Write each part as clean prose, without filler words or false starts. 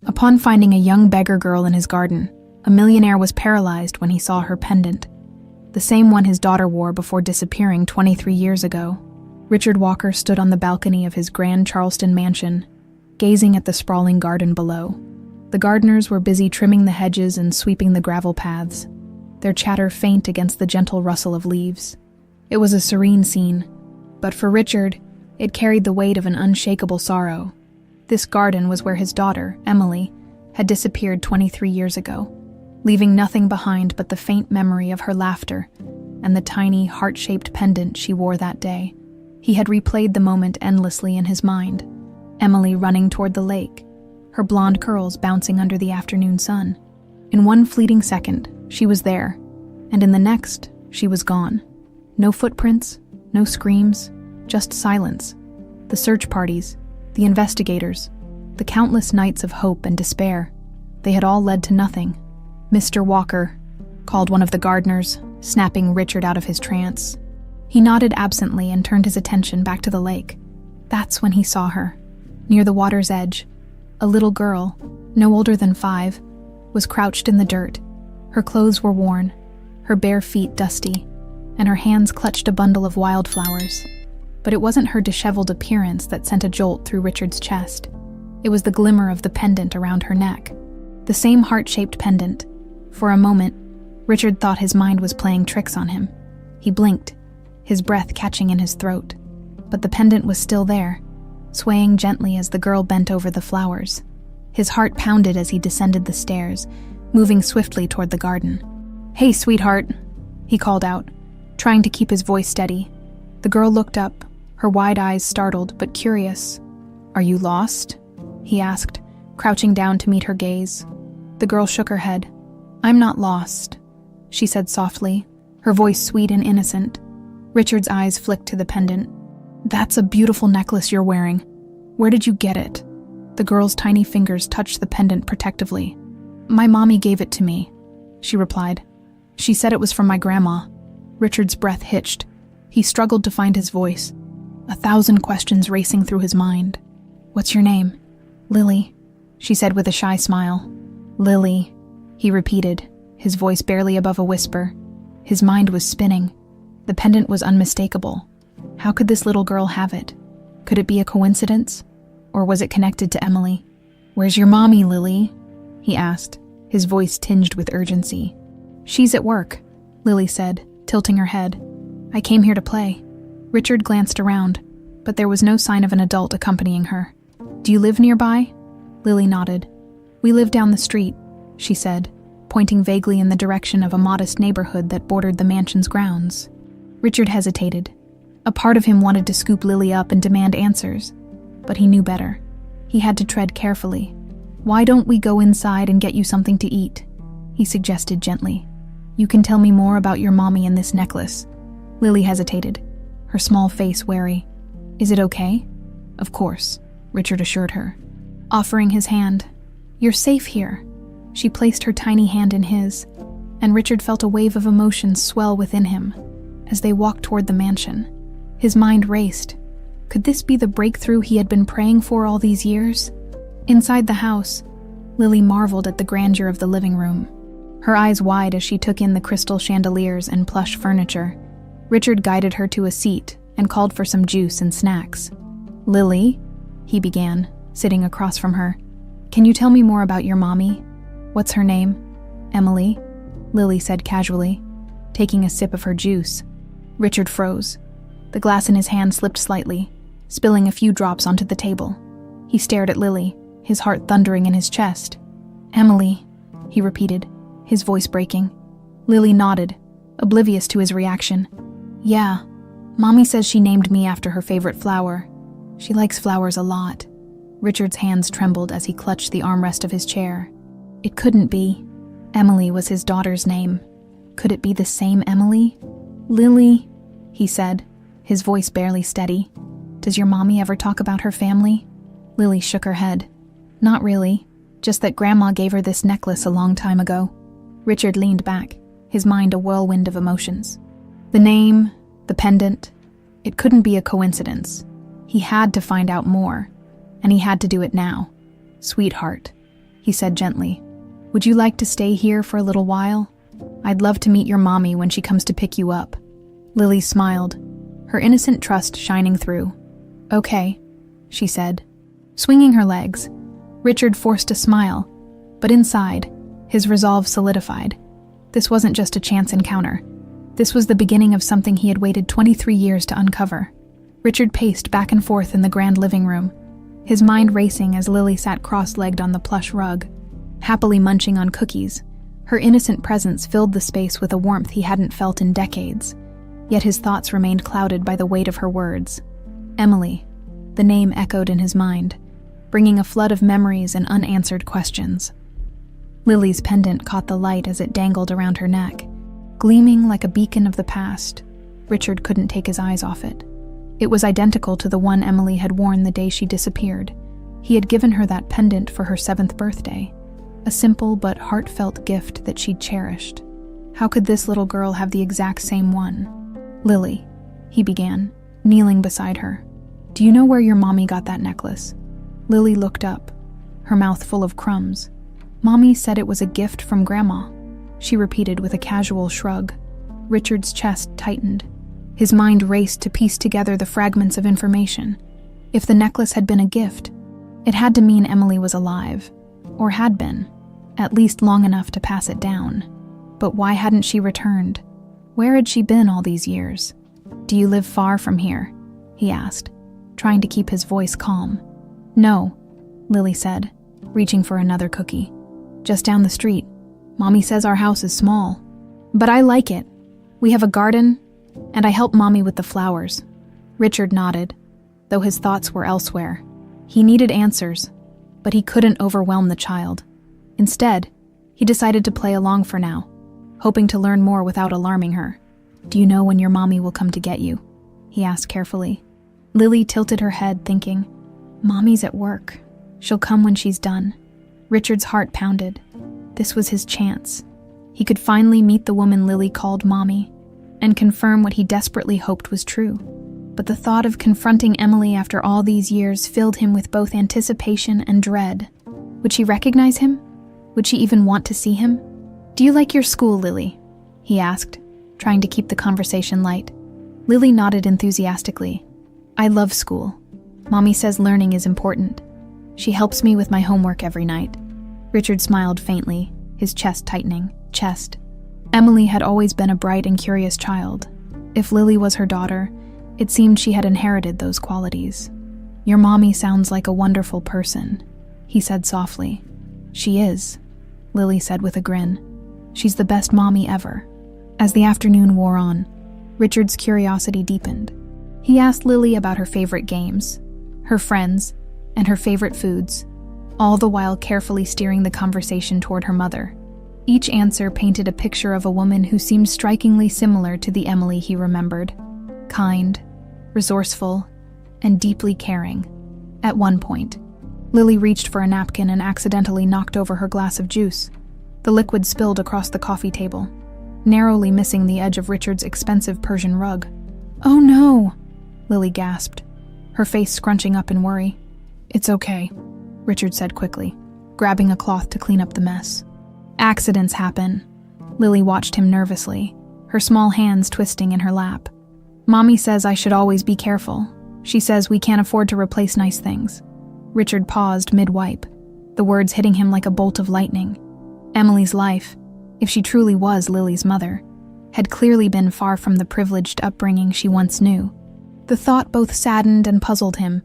Upon finding a young beggar girl in his garden, a millionaire was paralyzed when he saw her pendant, the same one his daughter wore before disappearing 23 years ago. Richard Walker stood on the balcony of his grand Charleston mansion, gazing at the sprawling garden below. The gardeners were busy trimming the hedges and sweeping the gravel paths, their chatter faint against the gentle rustle of leaves. It was a serene scene, but for Richard, it carried the weight of an unshakable sorrow. This garden was where his daughter, Emily, had disappeared 23 years ago, leaving nothing behind but the faint memory of her laughter and the tiny, heart-shaped pendant she wore that day. He had replayed the moment endlessly in his mind, Emily running toward the lake, her blonde curls bouncing under the afternoon sun. In one fleeting second, she was there, and in the next, she was gone. No footprints, no screams, just silence. The search parties, the investigators, the countless nights of hope and despair, they had all led to nothing. "Mr. Walker," called one of the gardeners, snapping Richard out of his trance. He nodded absently and turned his attention back to the lake. That's when he saw her. Near the water's edge, a little girl, no older than 5, was crouched in the dirt. Her clothes were worn, her bare feet dusty, and her hands clutched a bundle of wildflowers. But it wasn't her disheveled appearance that sent a jolt through Richard's chest. It was the glimmer of the pendant around her neck. The same heart-shaped pendant. For a moment, Richard thought his mind was playing tricks on him. He blinked, his breath catching in his throat. But the pendant was still there, swaying gently as the girl bent over the flowers. His heart pounded as he descended the stairs, moving swiftly toward the garden. "Hey, sweetheart," he called out, trying to keep his voice steady. The girl looked up, her wide eyes startled but curious. "Are you lost?" he asked, crouching down to meet her gaze. The girl shook her head. "I'm not lost," she said softly, her voice sweet and innocent. Richard's eyes flicked to the pendant. "That's a beautiful necklace you're wearing. Where did you get it?" The girl's tiny fingers touched the pendant protectively. "My mommy gave it to me," she replied. "She said it was from my grandma." Richard's breath hitched. He struggled to find his voice, 1,000 questions racing through his mind. "What's your name?" "Lily," she said with a shy smile. "Lily," he repeated, his voice barely above a whisper. His mind was spinning. The pendant was unmistakable. How could this little girl have it? Could it be a coincidence? Or was it connected to Emily? "Where's your mommy, Lily?" he asked, his voice tinged with urgency. "She's at work," Lily said, tilting her head. "I came here to play." Richard glanced around, but there was no sign of an adult accompanying her. "Do you live nearby?" Lily nodded. "We live down the street," she said, pointing vaguely in the direction of a modest neighborhood that bordered the mansion's grounds. Richard hesitated. A part of him wanted to scoop Lily up and demand answers, but he knew better. He had to tread carefully. "Why don't we go inside and get you something to eat?" he suggested gently. "You can tell me more about your mommy and this necklace." Lily hesitated, her small face wary. "Is it okay?" "Of course," Richard assured her, offering his hand. "You're safe here." She placed her tiny hand in his, and Richard felt a wave of emotion swell within him as they walked toward the mansion. His mind raced. Could this be the breakthrough he had been praying for all these years? Inside the house, Lily marveled at the grandeur of the living room, her eyes wide as she took in the crystal chandeliers and plush furniture. Richard guided her to a seat and called for some juice and snacks. "Lily," he began, sitting across from her, "can you tell me more about your mommy?" "What's her name?" "Emily," Lily said casually, taking a sip of her juice. Richard froze. The glass in his hand slipped slightly, spilling a few drops onto the table. He stared at Lily, his heart thundering in his chest. "Emily," he repeated, his voice breaking. Lily nodded, oblivious to his reaction. "Yeah, Mommy says she named me after her favorite flower. She likes flowers a lot." Richard's hands trembled as he clutched the armrest of his chair. It couldn't be. Emily was his daughter's name. Could it be the same Emily? "Lily," he said, his voice barely steady. "Does your mommy ever talk about her family?" Lily shook her head. "Not really, just that Grandma gave her this necklace a long time ago." Richard leaned back, his mind a whirlwind of emotions. The name, the pendant, it couldn't be a coincidence. He had to find out more, and he had to do it now. "Sweetheart," he said gently. "Would you like to stay here for a little while? I'd love to meet your mommy when she comes to pick you up." Lily smiled, her innocent trust shining through. "Okay," she said. Swinging her legs, Richard forced a smile, but inside, his resolve solidified. This wasn't just a chance encounter. This was the beginning of something he had waited 23 years to uncover. Richard paced back and forth in the grand living room, his mind racing as Lily sat cross-legged on the plush rug, happily munching on cookies. Her innocent presence filled the space with a warmth he hadn't felt in decades, yet his thoughts remained clouded by the weight of her words. Emily, the name echoed in his mind, bringing a flood of memories and unanswered questions. Lily's pendant caught the light as it dangled around her neck, gleaming like a beacon of the past. Richard couldn't take his eyes off it. It was identical to the one Emily had worn the day she disappeared. He had given her that pendant for her 7th birthday, a simple but heartfelt gift that she'd cherished. How could this little girl have the exact same one? "Lily," he began, kneeling beside her. "Do you know where your mommy got that necklace?" Lily looked up, her mouth full of crumbs. "Mommy said it was a gift from Grandma," she repeated with a casual shrug. Richard's chest tightened. His mind raced to piece together the fragments of information. If the necklace had been a gift, it had to mean Emily was alive, or had been, at least long enough to pass it down. But why hadn't she returned? Where had she been all these years? "Do you live far from here?" he asked, trying to keep his voice calm. "No," Lily said, reaching for another cookie. "Just down the street. Mommy says our house is small. But I like it. We have a garden, and I help Mommy with the flowers." Richard nodded, though his thoughts were elsewhere. He needed answers, but he couldn't overwhelm the child. Instead, he decided to play along for now, hoping to learn more without alarming her. "Do you know when your mommy will come to get you?" he asked carefully. Lily tilted her head, thinking, "Mommy's at work. She'll come when she's done." Richard's heart pounded. This was his chance. He could finally meet the woman Lily called Mommy, and confirm what he desperately hoped was true. But the thought of confronting Emily after all these years filled him with both anticipation and dread. Would she recognize him? Would she even want to see him? "Do you like your school, Lily?" he asked, trying to keep the conversation light. Lily nodded enthusiastically. "I love school. Mommy says learning is important. She helps me with my homework every night." Richard smiled faintly, his chest tightening. Emily had always been a bright and curious child. If Lily was her daughter, it seemed she had inherited those qualities. "Your mommy sounds like a wonderful person," he said softly. "She is," Lily said with a grin. "She's the best mommy ever." As the afternoon wore on, Richard's curiosity deepened. He asked Lily about her favorite games, her friends, and her favorite foods, all the while carefully steering the conversation toward her mother. Each answer painted a picture of a woman who seemed strikingly similar to the Emily he remembered. Kind, resourceful, and deeply caring. At one point, Lily reached for a napkin and accidentally knocked over her glass of juice. The liquid spilled across the coffee table, narrowly missing the edge of Richard's expensive Persian rug. "Oh no," Lily gasped, her face scrunching up in worry. "It's okay," Richard said quickly, grabbing a cloth to clean up the mess. "Accidents happen." Lily watched him nervously, her small hands twisting in her lap. "Mommy says I should always be careful. She says we can't afford to replace nice things." Richard paused mid-wipe, the words hitting him like a bolt of lightning. Emily's life, if she truly was Lily's mother, had clearly been far from the privileged upbringing she once knew. The thought both saddened and puzzled him.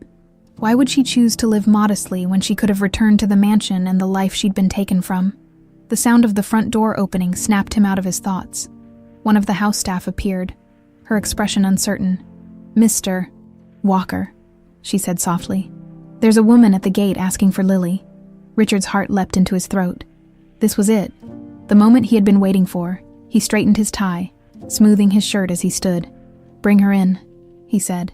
Why would she choose to live modestly when she could have returned to the mansion and the life she'd been taken from? The sound of the front door opening snapped him out of his thoughts. One of the house staff appeared, her expression uncertain. "Mr. Walker," she said softly. "There's a woman at the gate asking for Lily." Richard's heart leapt into his throat. This was it. The moment he had been waiting for. He straightened his tie, smoothing his shirt as he stood. "Bring her in," he said,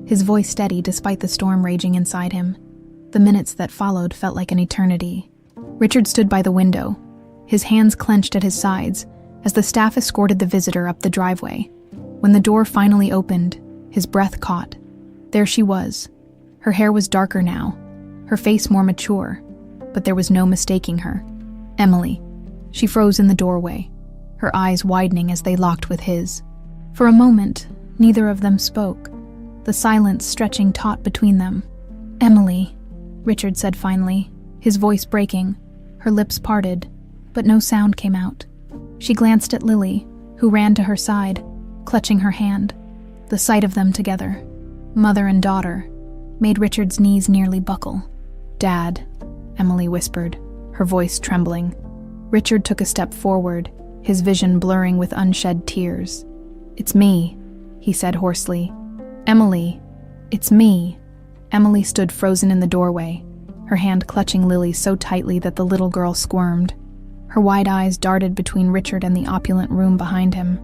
his voice steady despite the storm raging inside him. The minutes that followed felt like an eternity. Richard stood by the window, his hands clenched at his sides, as the staff escorted the visitor up the driveway. When the door finally opened, his breath caught. There she was. Her hair was darker now, her face more mature, but there was no mistaking her. Emily. She froze in the doorway, her eyes widening as they locked with his. For a moment, neither of them spoke, the silence stretching taut between them. "Emily," Richard said finally, his voice breaking. Her lips parted, but no sound came out. She glanced at Lily, who ran to her side, clutching her hand. The sight of them together, mother and daughter, made Richard's knees nearly buckle. "Dad," Emily whispered, her voice trembling. Richard took a step forward, his vision blurring with unshed tears. "It's me," he said hoarsely. "Emily, it's me." Emily stood frozen in the doorway, her hand clutching Lily so tightly that the little girl squirmed. Her wide eyes darted between Richard and the opulent room behind him,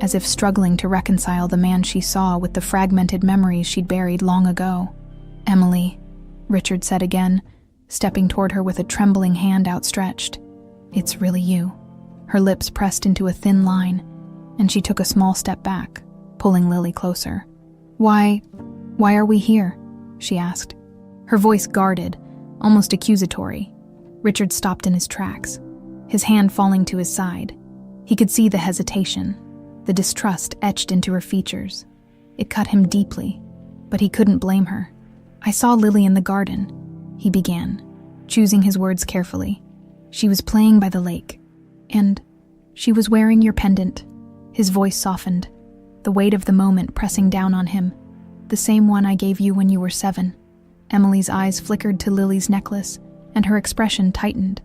as if struggling to reconcile the man she saw with the fragmented memories she'd buried long ago. "Emily," Richard said again, stepping toward her with a trembling hand outstretched. "It's really you." Her lips pressed into a thin line, and she took a small step back, pulling Lily closer. Why are we here?" she asked. Her voice guarded, almost accusatory. Richard stopped in his tracks, his hand falling to his side. He could see the hesitation, the distrust etched into her features. It cut him deeply, but he couldn't blame her. "I saw Lily in the garden," he began, choosing his words carefully. "She was playing by the lake, and she was wearing your pendant." His voice softened, the weight of the moment pressing down on him. "The same one I gave you when you were 7. Emily's eyes flickered to Lily's necklace, and her expression tightened.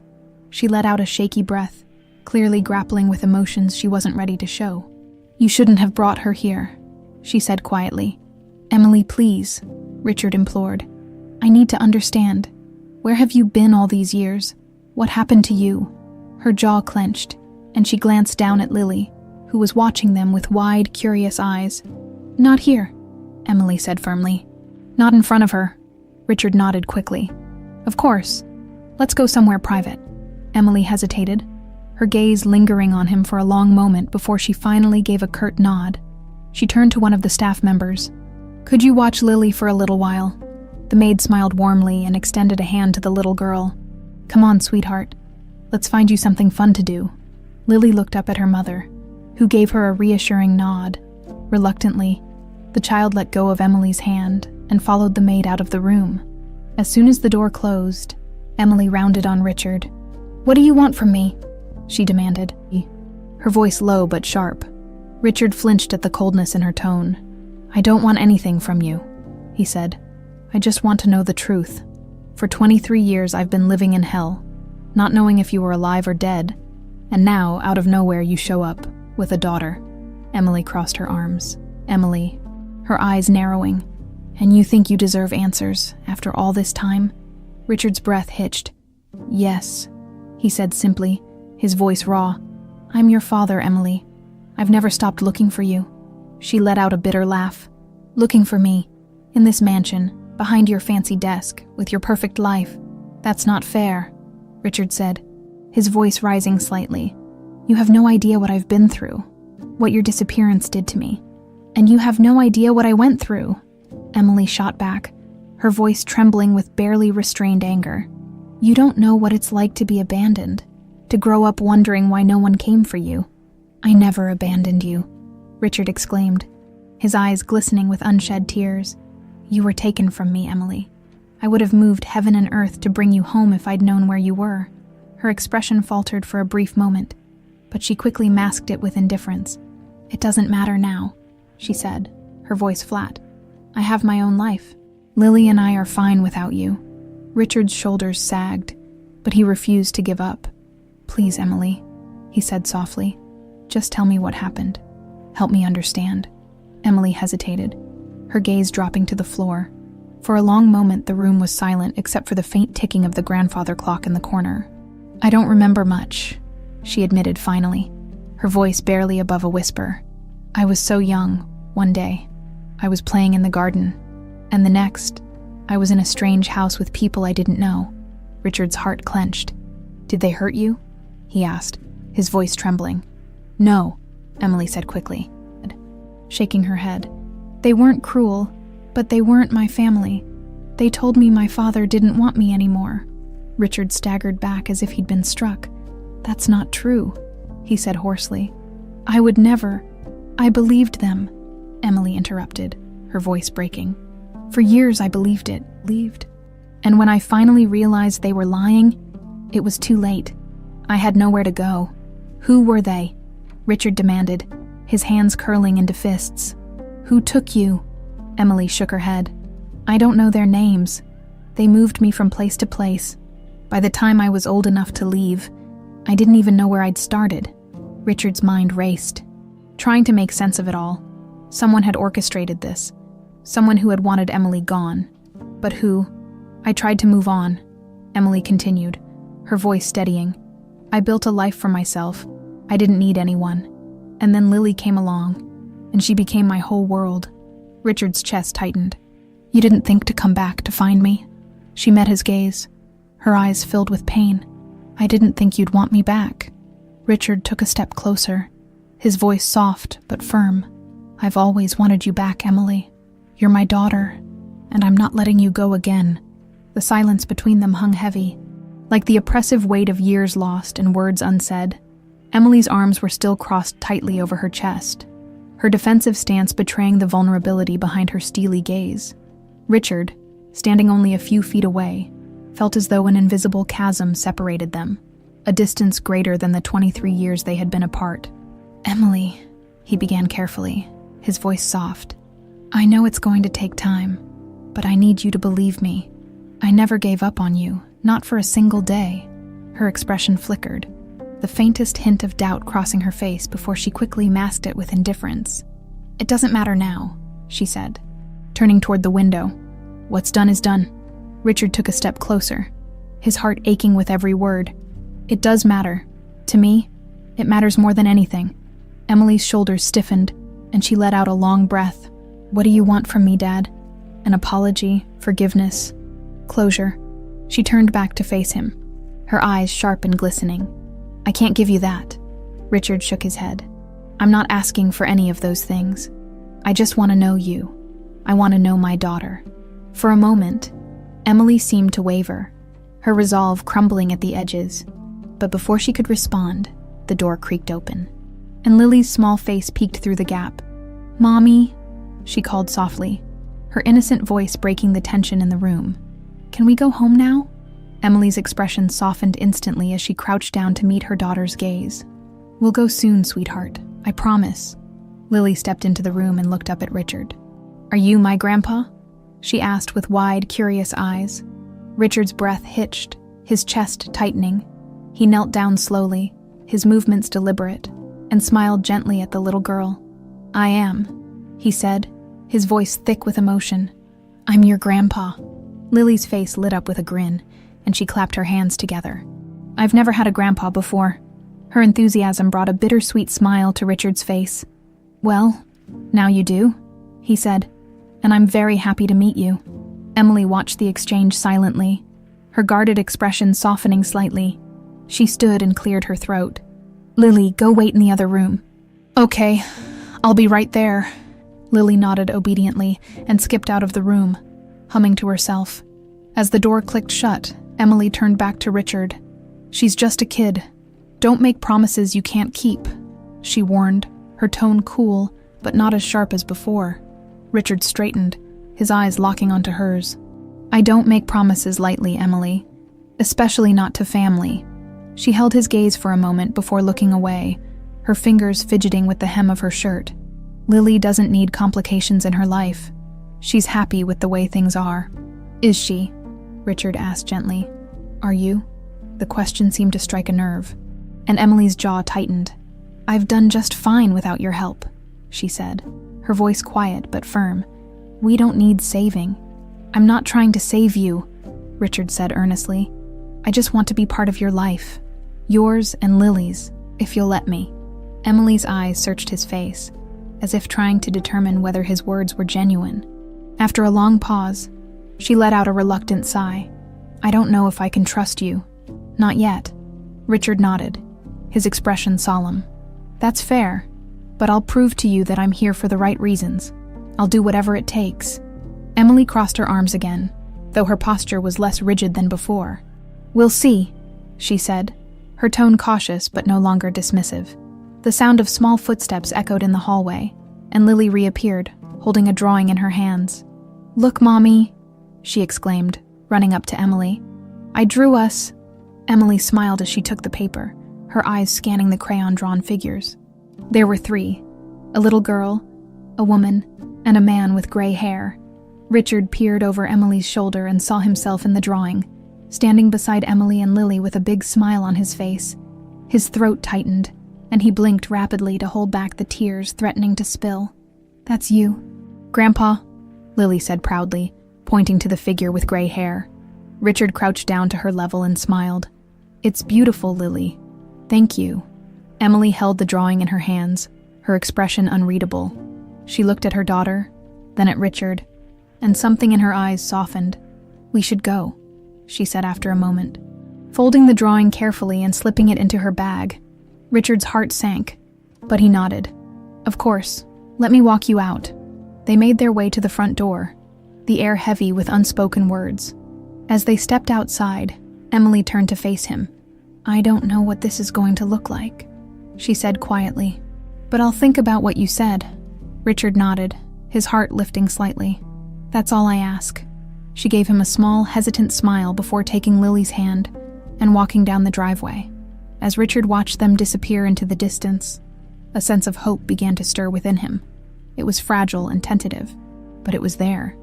She let out a shaky breath, clearly grappling with emotions she wasn't ready to show. "You shouldn't have brought her here," she said quietly. "Emily, please," Richard implored. "I need to understand. Where have you been all these years? What happened to you?" Her jaw clenched, and she glanced down at Lily, who was watching them with wide, curious eyes. "Not here," Emily said firmly. "Not in front of her." Richard nodded quickly. "Of course. Let's go somewhere private." Emily hesitated, her gaze lingering on him for a long moment before she finally gave a curt nod. She turned to one of the staff members. "Could you watch Lily for a little while?" The maid smiled warmly and extended a hand to the little girl. "Come on, sweetheart. Let's find you something fun to do." Lily looked up at her mother, who gave her a reassuring nod. Reluctantly, the child let go of Emily's hand and followed the maid out of the room. As soon as the door closed, Emily rounded on Richard. "What do you want from me?" she demanded, her voice low but sharp. Richard flinched at the coldness in her tone. "I don't want anything from you," he said. "I just want to know the truth. For 23 years I've been living in hell, not knowing if you were alive or dead, and now, out of nowhere, you show up, with a daughter." Emily crossed her arms. "Emily," her eyes narrowing, "and you think you deserve answers after all this time?" Richard's breath hitched. "Yes," he said simply, his voice raw. "I'm your father, Emily. I've never stopped looking for you." She let out a bitter laugh. "Looking for me, in this mansion, behind your fancy desk, with your perfect life. That's not fair," Richard said, his voice rising slightly. "You have no idea what I've been through, what your disappearance did to me. And you have no idea what I went through," Emily shot back, her voice trembling with barely restrained anger. "You don't know what it's like to be abandoned, to grow up wondering why no one came for you." "I never abandoned you," Richard exclaimed, his eyes glistening with unshed tears. "You were taken from me, Emily. I would have moved heaven and earth to bring you home if I'd known where you were." Her expression faltered for a brief moment, but she quickly masked it with indifference. "It doesn't matter now," she said, her voice flat. "I have my own life. Lily and I are fine without you." Richard's shoulders sagged, but he refused to give up. "Please, Emily," he said softly. "Just tell me what happened. Help me understand." Emily hesitated, her gaze dropping to the floor. For a long moment the room was silent except for the faint ticking of the grandfather clock in the corner. "I don't remember much," she admitted finally, her voice barely above a whisper. "I was so young. One day, I was playing in the garden, and the next, I was in a strange house with people I didn't know." Richard's heart clenched. "Did they hurt you?" he asked, his voice trembling. "No," Emily said quickly, shaking her head. "They weren't cruel, but they weren't my family. They told me my father didn't want me anymore." Richard staggered back as if he'd been struck. "That's not true," he said hoarsely. "I would never. I believed them," Emily interrupted, her voice breaking. "For years I believed it. And when I finally realized they were lying, it was too late. I had nowhere to go." "Who were they?" Richard demanded, his hands curling into fists. "Who took you?" Emily shook her head. "I don't know their names. They moved me from place to place. By the time I was old enough to leave, I didn't even know where I'd started." Richard's mind raced, trying to make sense of it all. Someone had orchestrated this. Someone who had wanted Emily gone. But who? "I tried to move on," Emily continued, her voice steadying. "I built a life for myself. I didn't need anyone. And then Lily came along, and she became my whole world." Richard's chest tightened. "You didn't think to come back to find me?" She met his gaze, her eyes filled with pain. "I didn't think you'd want me back." Richard took a step closer, his voice soft but firm. "I've always wanted you back, Emily. You're my daughter, and I'm not letting you go again." The silence between them hung heavy, like the oppressive weight of years lost and words unsaid. Emily's arms were still crossed tightly over her chest, her defensive stance betraying the vulnerability behind her steely gaze. Richard, standing only a few feet away, felt as though an invisible chasm separated them, a distance greater than the 23 years they had been apart. "Emily," he began carefully, his voice soft. "I know it's going to take time, but I need you to believe me. I never gave up on you, not for a single day." Her expression flickered, the faintest hint of doubt crossing her face before she quickly masked it with indifference. "It doesn't matter now," she said, turning toward the window. "What's done is done." Richard took a step closer, his heart aching with every word. "It does matter. To me, it matters more than anything." Emily's shoulders stiffened, and she let out a long breath. "What do you want from me, Dad? An apology, forgiveness, closure?" She turned back to face him, her eyes sharp and glistening. "I can't give you that." Richard shook his head. "I'm not asking for any of those things. I just want to know you. I want to know my daughter." For a moment, Emily seemed to waver, her resolve crumbling at the edges. But before she could respond, the door creaked open, and Lily's small face peeked through the gap. "Mommy," she called softly, her innocent voice breaking the tension in the room. "Can we go home now?" Emily's expression softened instantly as she crouched down to meet her daughter's gaze. "We'll go soon, sweetheart. I promise." Lily stepped into the room and looked up at Richard. "Are you my grandpa?" she asked with wide, curious eyes. Richard's breath hitched, his chest tightening. He knelt down slowly, his movements deliberate, and smiled gently at the little girl. "I am," he said, his voice thick with emotion. "I'm your grandpa." Lily's face lit up with a grin, and she clapped her hands together. "I've never had a grandpa before." Her enthusiasm brought a bittersweet smile to Richard's face. "Well, now you do," he said, "and I'm very happy to meet you." Emily watched the exchange silently, her guarded expression softening slightly. She stood and cleared her throat. "Lily, go wait in the other room." "Okay, I'll be right there." Lily nodded obediently and skipped out of the room, humming to herself. As the door clicked shut, Emily turned back to Richard. "She's just a kid. Don't make promises you can't keep," she warned, her tone cool, but not as sharp as before. Richard straightened, his eyes locking onto hers. "I don't make promises lightly, Emily, especially not to family." She held his gaze for a moment before looking away, her fingers fidgeting with the hem of her shirt. Lily doesn't need complications in her life. She's happy with the way things are. "Is she?" Richard asked gently. "Are you?" The question seemed to strike a nerve, and Emily's jaw tightened. "I've done just fine without your help," she said, her voice quiet but firm. "We don't need saving." "I'm not trying to save you," Richard said earnestly. "I just want to be part of your life. Yours and Lily's, if you'll let me." Emily's eyes searched his face, as if trying to determine whether his words were genuine. After a long pause, she let out a reluctant sigh. "I don't know if I can trust you. Not yet." Richard nodded, his expression solemn. "That's fair, but I'll prove to you that I'm here for the right reasons. I'll do whatever it takes." Emily crossed her arms again, though her posture was less rigid than before. "We'll see," she said, her tone cautious but no longer dismissive. The sound of small footsteps echoed in the hallway, and Lily reappeared, holding a drawing in her hands. "Look, Mommy," she exclaimed, running up to Emily. "I drew us." Emily smiled as she took the paper, her eyes scanning the crayon-drawn figures. There were 3, a little girl, a woman, and a man with gray hair. Richard peered over Emily's shoulder and saw himself in the drawing, standing beside Emily and Lily with a big smile on his face. His throat tightened, and he blinked rapidly to hold back the tears threatening to spill. "That's you, Grandpa," Lily said proudly, pointing to the figure with gray hair. Richard crouched down to her level and smiled. "It's beautiful, Lily. Thank you." Emily held the drawing in her hands, her expression unreadable. She looked at her daughter, then at Richard, and something in her eyes softened. "We should go," she said after a moment. Folding the drawing carefully and slipping it into her bag, Richard's heart sank, but he nodded. "Of course, let me walk you out." They made their way to the front door, the air heavy with unspoken words. As they stepped outside, Emily turned to face him. "I don't know what this is going to look like," she said quietly. "But I'll think about what you said." Richard nodded, his heart lifting slightly. "That's all I ask." She gave him a small, hesitant smile before taking Lily's hand and walking down the driveway. As Richard watched them disappear into the distance, a sense of hope began to stir within him. It was fragile and tentative, but it was there,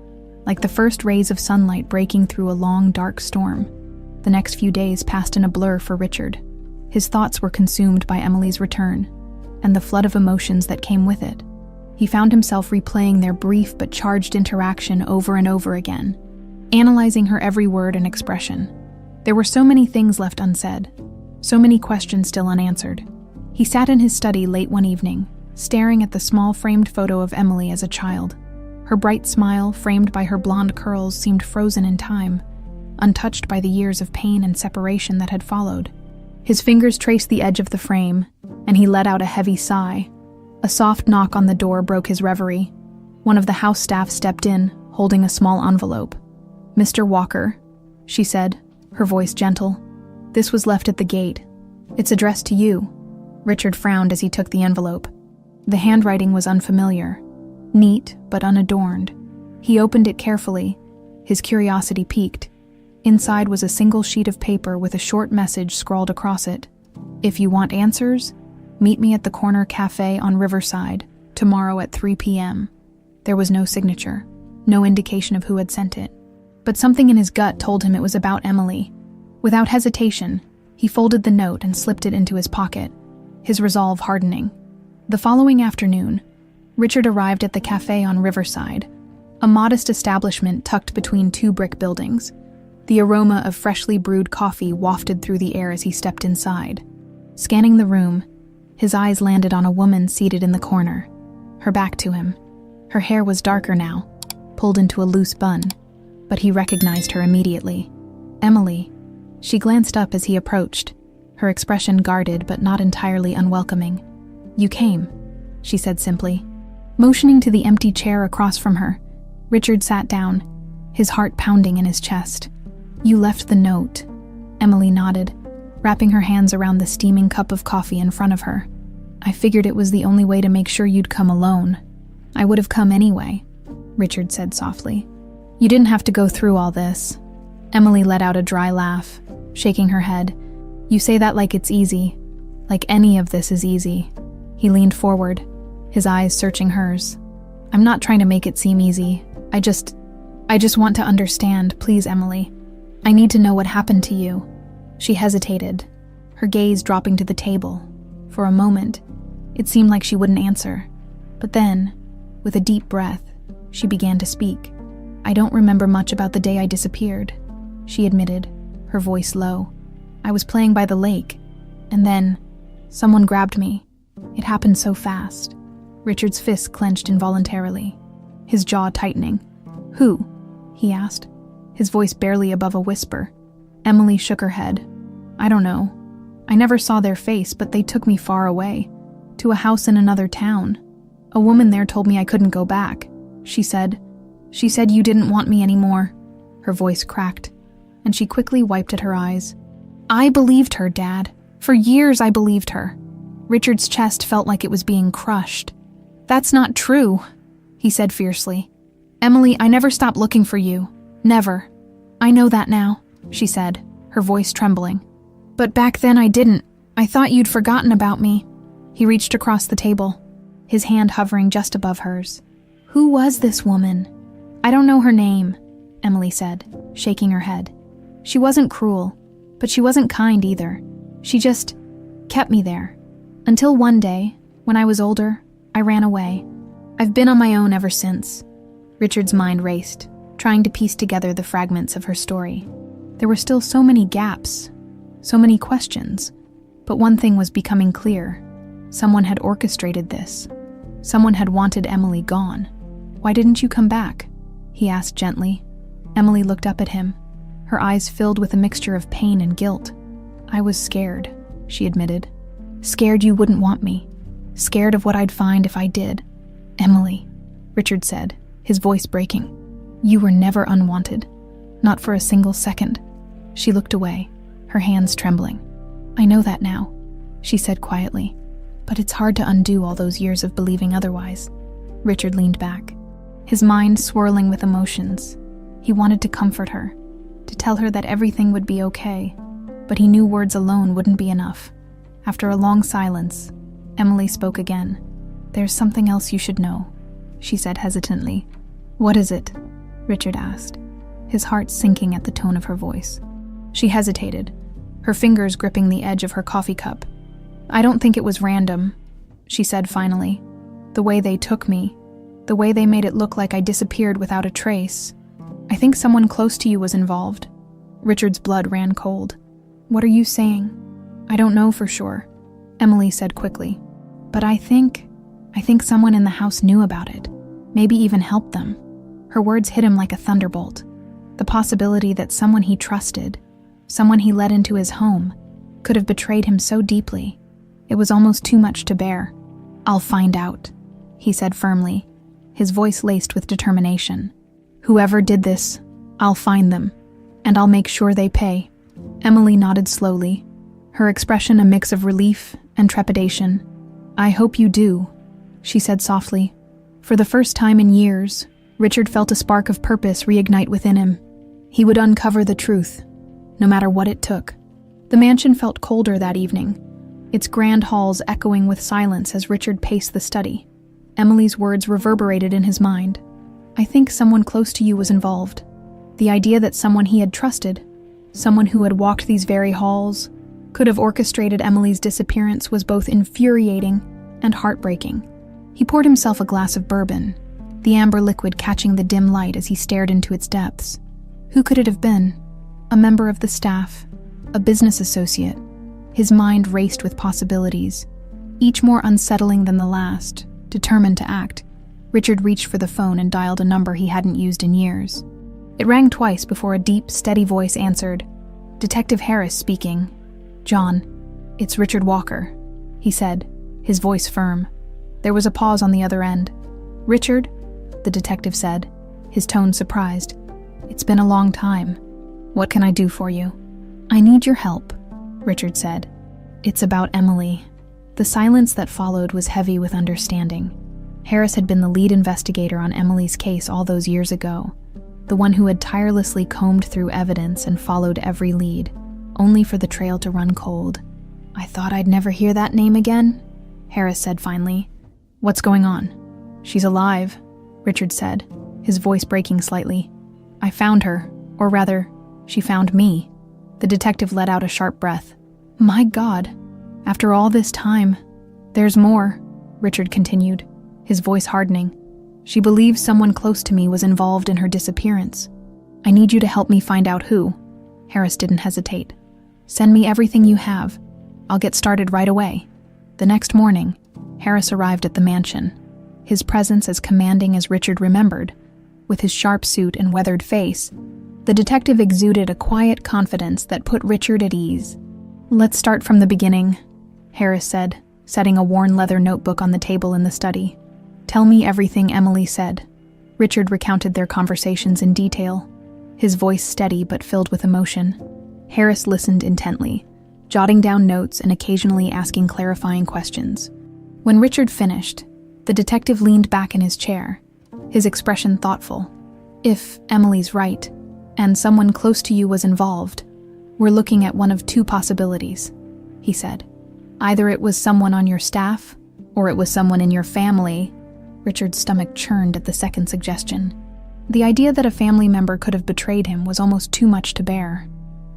like the first rays of sunlight breaking through a long, dark storm. The next few days passed in a blur for Richard. His thoughts were consumed by Emily's return, and the flood of emotions that came with it. He found himself replaying their brief but charged interaction over and over again, analyzing her every word and expression. There were so many things left unsaid, so many questions still unanswered. He sat in his study late one evening, staring at the small framed photo of Emily as a child. Her bright smile, framed by her blonde curls, seemed frozen in time, untouched by the years of pain and separation that had followed. His fingers traced the edge of the frame, and he let out a heavy sigh. A soft knock on the door broke his reverie. One of the house staff stepped in, holding a small envelope. "Mr. Walker," she said, her voice gentle. "This was left at the gate. It's addressed to you." Richard frowned as he took the envelope. The handwriting was unfamiliar, neat but unadorned. He opened it carefully, his curiosity piqued. Inside was a single sheet of paper with a short message scrawled across it. "If you want answers, meet me at the corner cafe on Riverside, tomorrow at 3 p.m. There was no signature, no indication of who had sent it. But something in his gut told him it was about Emily. Without hesitation, he folded the note and slipped it into his pocket, his resolve hardening. The following afternoon, Richard arrived at the cafe on Riverside, a modest establishment tucked between 2 brick buildings. The aroma of freshly brewed coffee wafted through the air as he stepped inside. Scanning the room, his eyes landed on a woman seated in the corner, her back to him. Her hair was darker now, pulled into a loose bun, but he recognized her immediately. Emily. She glanced up as he approached, her expression guarded but not entirely unwelcoming. "You came," she said simply. Motioning to the empty chair across from her, Richard sat down, his heart pounding in his chest. "You left the note." Emily nodded, wrapping her hands around the steaming cup of coffee in front of her. "I figured it was the only way to make sure you'd come alone." "I would have come anyway," Richard said softly. "You didn't have to go through all this." Emily let out a dry laugh, shaking her head. "You say that like it's easy, like any of this is easy." He leaned forward, his eyes searching hers. "I'm not trying to make it seem easy. I just want to understand, please, Emily. I need to know what happened to you." She hesitated, her gaze dropping to the table. For a moment, it seemed like she wouldn't answer. But then, with a deep breath, she began to speak. "I don't remember much about the day I disappeared," she admitted, her voice low. "I was playing by the lake, and then someone grabbed me. It happened so fast." Richard's fist clenched involuntarily, his jaw tightening. "Who?" he asked, his voice barely above a whisper. Emily shook her head. "I don't know. I never saw their face, but they took me far away, to a house in another town. A woman there told me I couldn't go back. She said you didn't want me anymore." Her voice cracked, and she quickly wiped at her eyes. I believed her, Dad. For years I believed her. Richard's chest felt like it was being crushed. That's not true, he said fiercely. Emily, I never stopped looking for you. Never. I know that now, she said, her voice trembling. But back then I didn't. I thought you'd forgotten about me. He reached across the table, his hand hovering just above hers. Who was this woman? I don't know her name, Emily said, shaking her head. She wasn't cruel, but she wasn't kind either. She just kept me there. Until one day, when I was older, I ran away. I've been on my own ever since. Richard's mind raced, trying to piece together the fragments of her story. There were still so many gaps, so many questions, but one thing was becoming clear. Someone had orchestrated this. Someone had wanted Emily gone. Why didn't you come back? He asked gently. Emily looked up at him, her eyes filled with a mixture of pain and guilt. I was scared, she admitted. Scared you wouldn't want me. Scared of what I'd find if I did. Emily, Richard said, his voice breaking. You were never unwanted. Not for a single second. She looked away, her hands trembling. I know that now, she said quietly. But it's hard to undo all those years of believing otherwise. Richard leaned back, his mind swirling with emotions. He wanted to comfort her, to tell her that everything would be okay, but he knew words alone wouldn't be enough. After a long silence, Emily spoke again. There's something else you should know, she said hesitantly. What is it? Richard asked, his heart sinking at the tone of her voice. She hesitated, her fingers gripping the edge of her coffee cup. I don't think it was random, she said finally. The way they took me, the way they made it look like I disappeared without a trace. I think someone close to you was involved. Richard's blood ran cold. What are you saying? I don't know for sure, Emily said quickly. But I think someone in the house knew about it, maybe even helped them. Her words hit him like a thunderbolt. The possibility that someone he trusted, someone he let into his home, could have betrayed him so deeply. It was almost too much to bear. I'll find out, he said firmly, his voice laced with determination. Whoever did this, I'll find them, and I'll make sure they pay. Emily nodded slowly, her expression a mix of relief and trepidation. I hope you do, she said softly. For the first time in years, Richard felt a spark of purpose reignite within him. He would uncover the truth, no matter what it took. The mansion felt colder that evening, its grand halls echoing with silence as Richard paced the study. Emily's words reverberated in his mind. I think someone close to you was involved. The idea that someone he had trusted, someone who had walked these very halls, could have orchestrated Emily's disappearance was both infuriating and heartbreaking. He poured himself a glass of bourbon, the amber liquid catching the dim light as he stared into its depths. Who could it have been? A member of the staff? A business associate? His mind raced with possibilities, each more unsettling than the last. Determined to act, Richard reached for the phone and dialed a number he hadn't used in years. It rang twice before a deep, steady voice answered. Detective Harris speaking. John, it's Richard Walker, he said, his voice firm. There was a pause on the other end. Richard, the detective said, his tone surprised. It's been a long time. What can I do for you? I need your help, Richard said. It's about Emily. The silence that followed was heavy with understanding. Harris had been the lead investigator on Emily's case all those years ago, the one who had tirelessly combed through evidence and followed every lead, only for the trail to run cold. I thought I'd never hear that name again, Harris said finally. What's going on? She's alive, Richard said, his voice breaking slightly. I found her, or rather, she found me. The detective let out a sharp breath. My God, after all this time. There's more, Richard continued, his voice hardening. She believes someone close to me was involved in her disappearance. I need you to help me find out who. Harris didn't hesitate. Send me everything you have. I'll get started right away. The next morning, Harris arrived at the mansion, his presence as commanding as Richard remembered. With his sharp suit and weathered face, the detective exuded a quiet confidence that put Richard at ease. Let's start from the beginning, Harris said, setting a worn leather notebook on the table in the study. Tell me everything Emily said. Richard recounted their conversations in detail, his voice steady but filled with emotion. Harris listened intently, jotting down notes and occasionally asking clarifying questions. When Richard finished, the detective leaned back in his chair, his expression thoughtful. If Emily's right, and someone close to you was involved, we're looking at one of two possibilities, he said. Either it was someone on your staff, or it was someone in your family. Richard's stomach churned at the second suggestion. The idea that a family member could have betrayed him was almost too much to bear.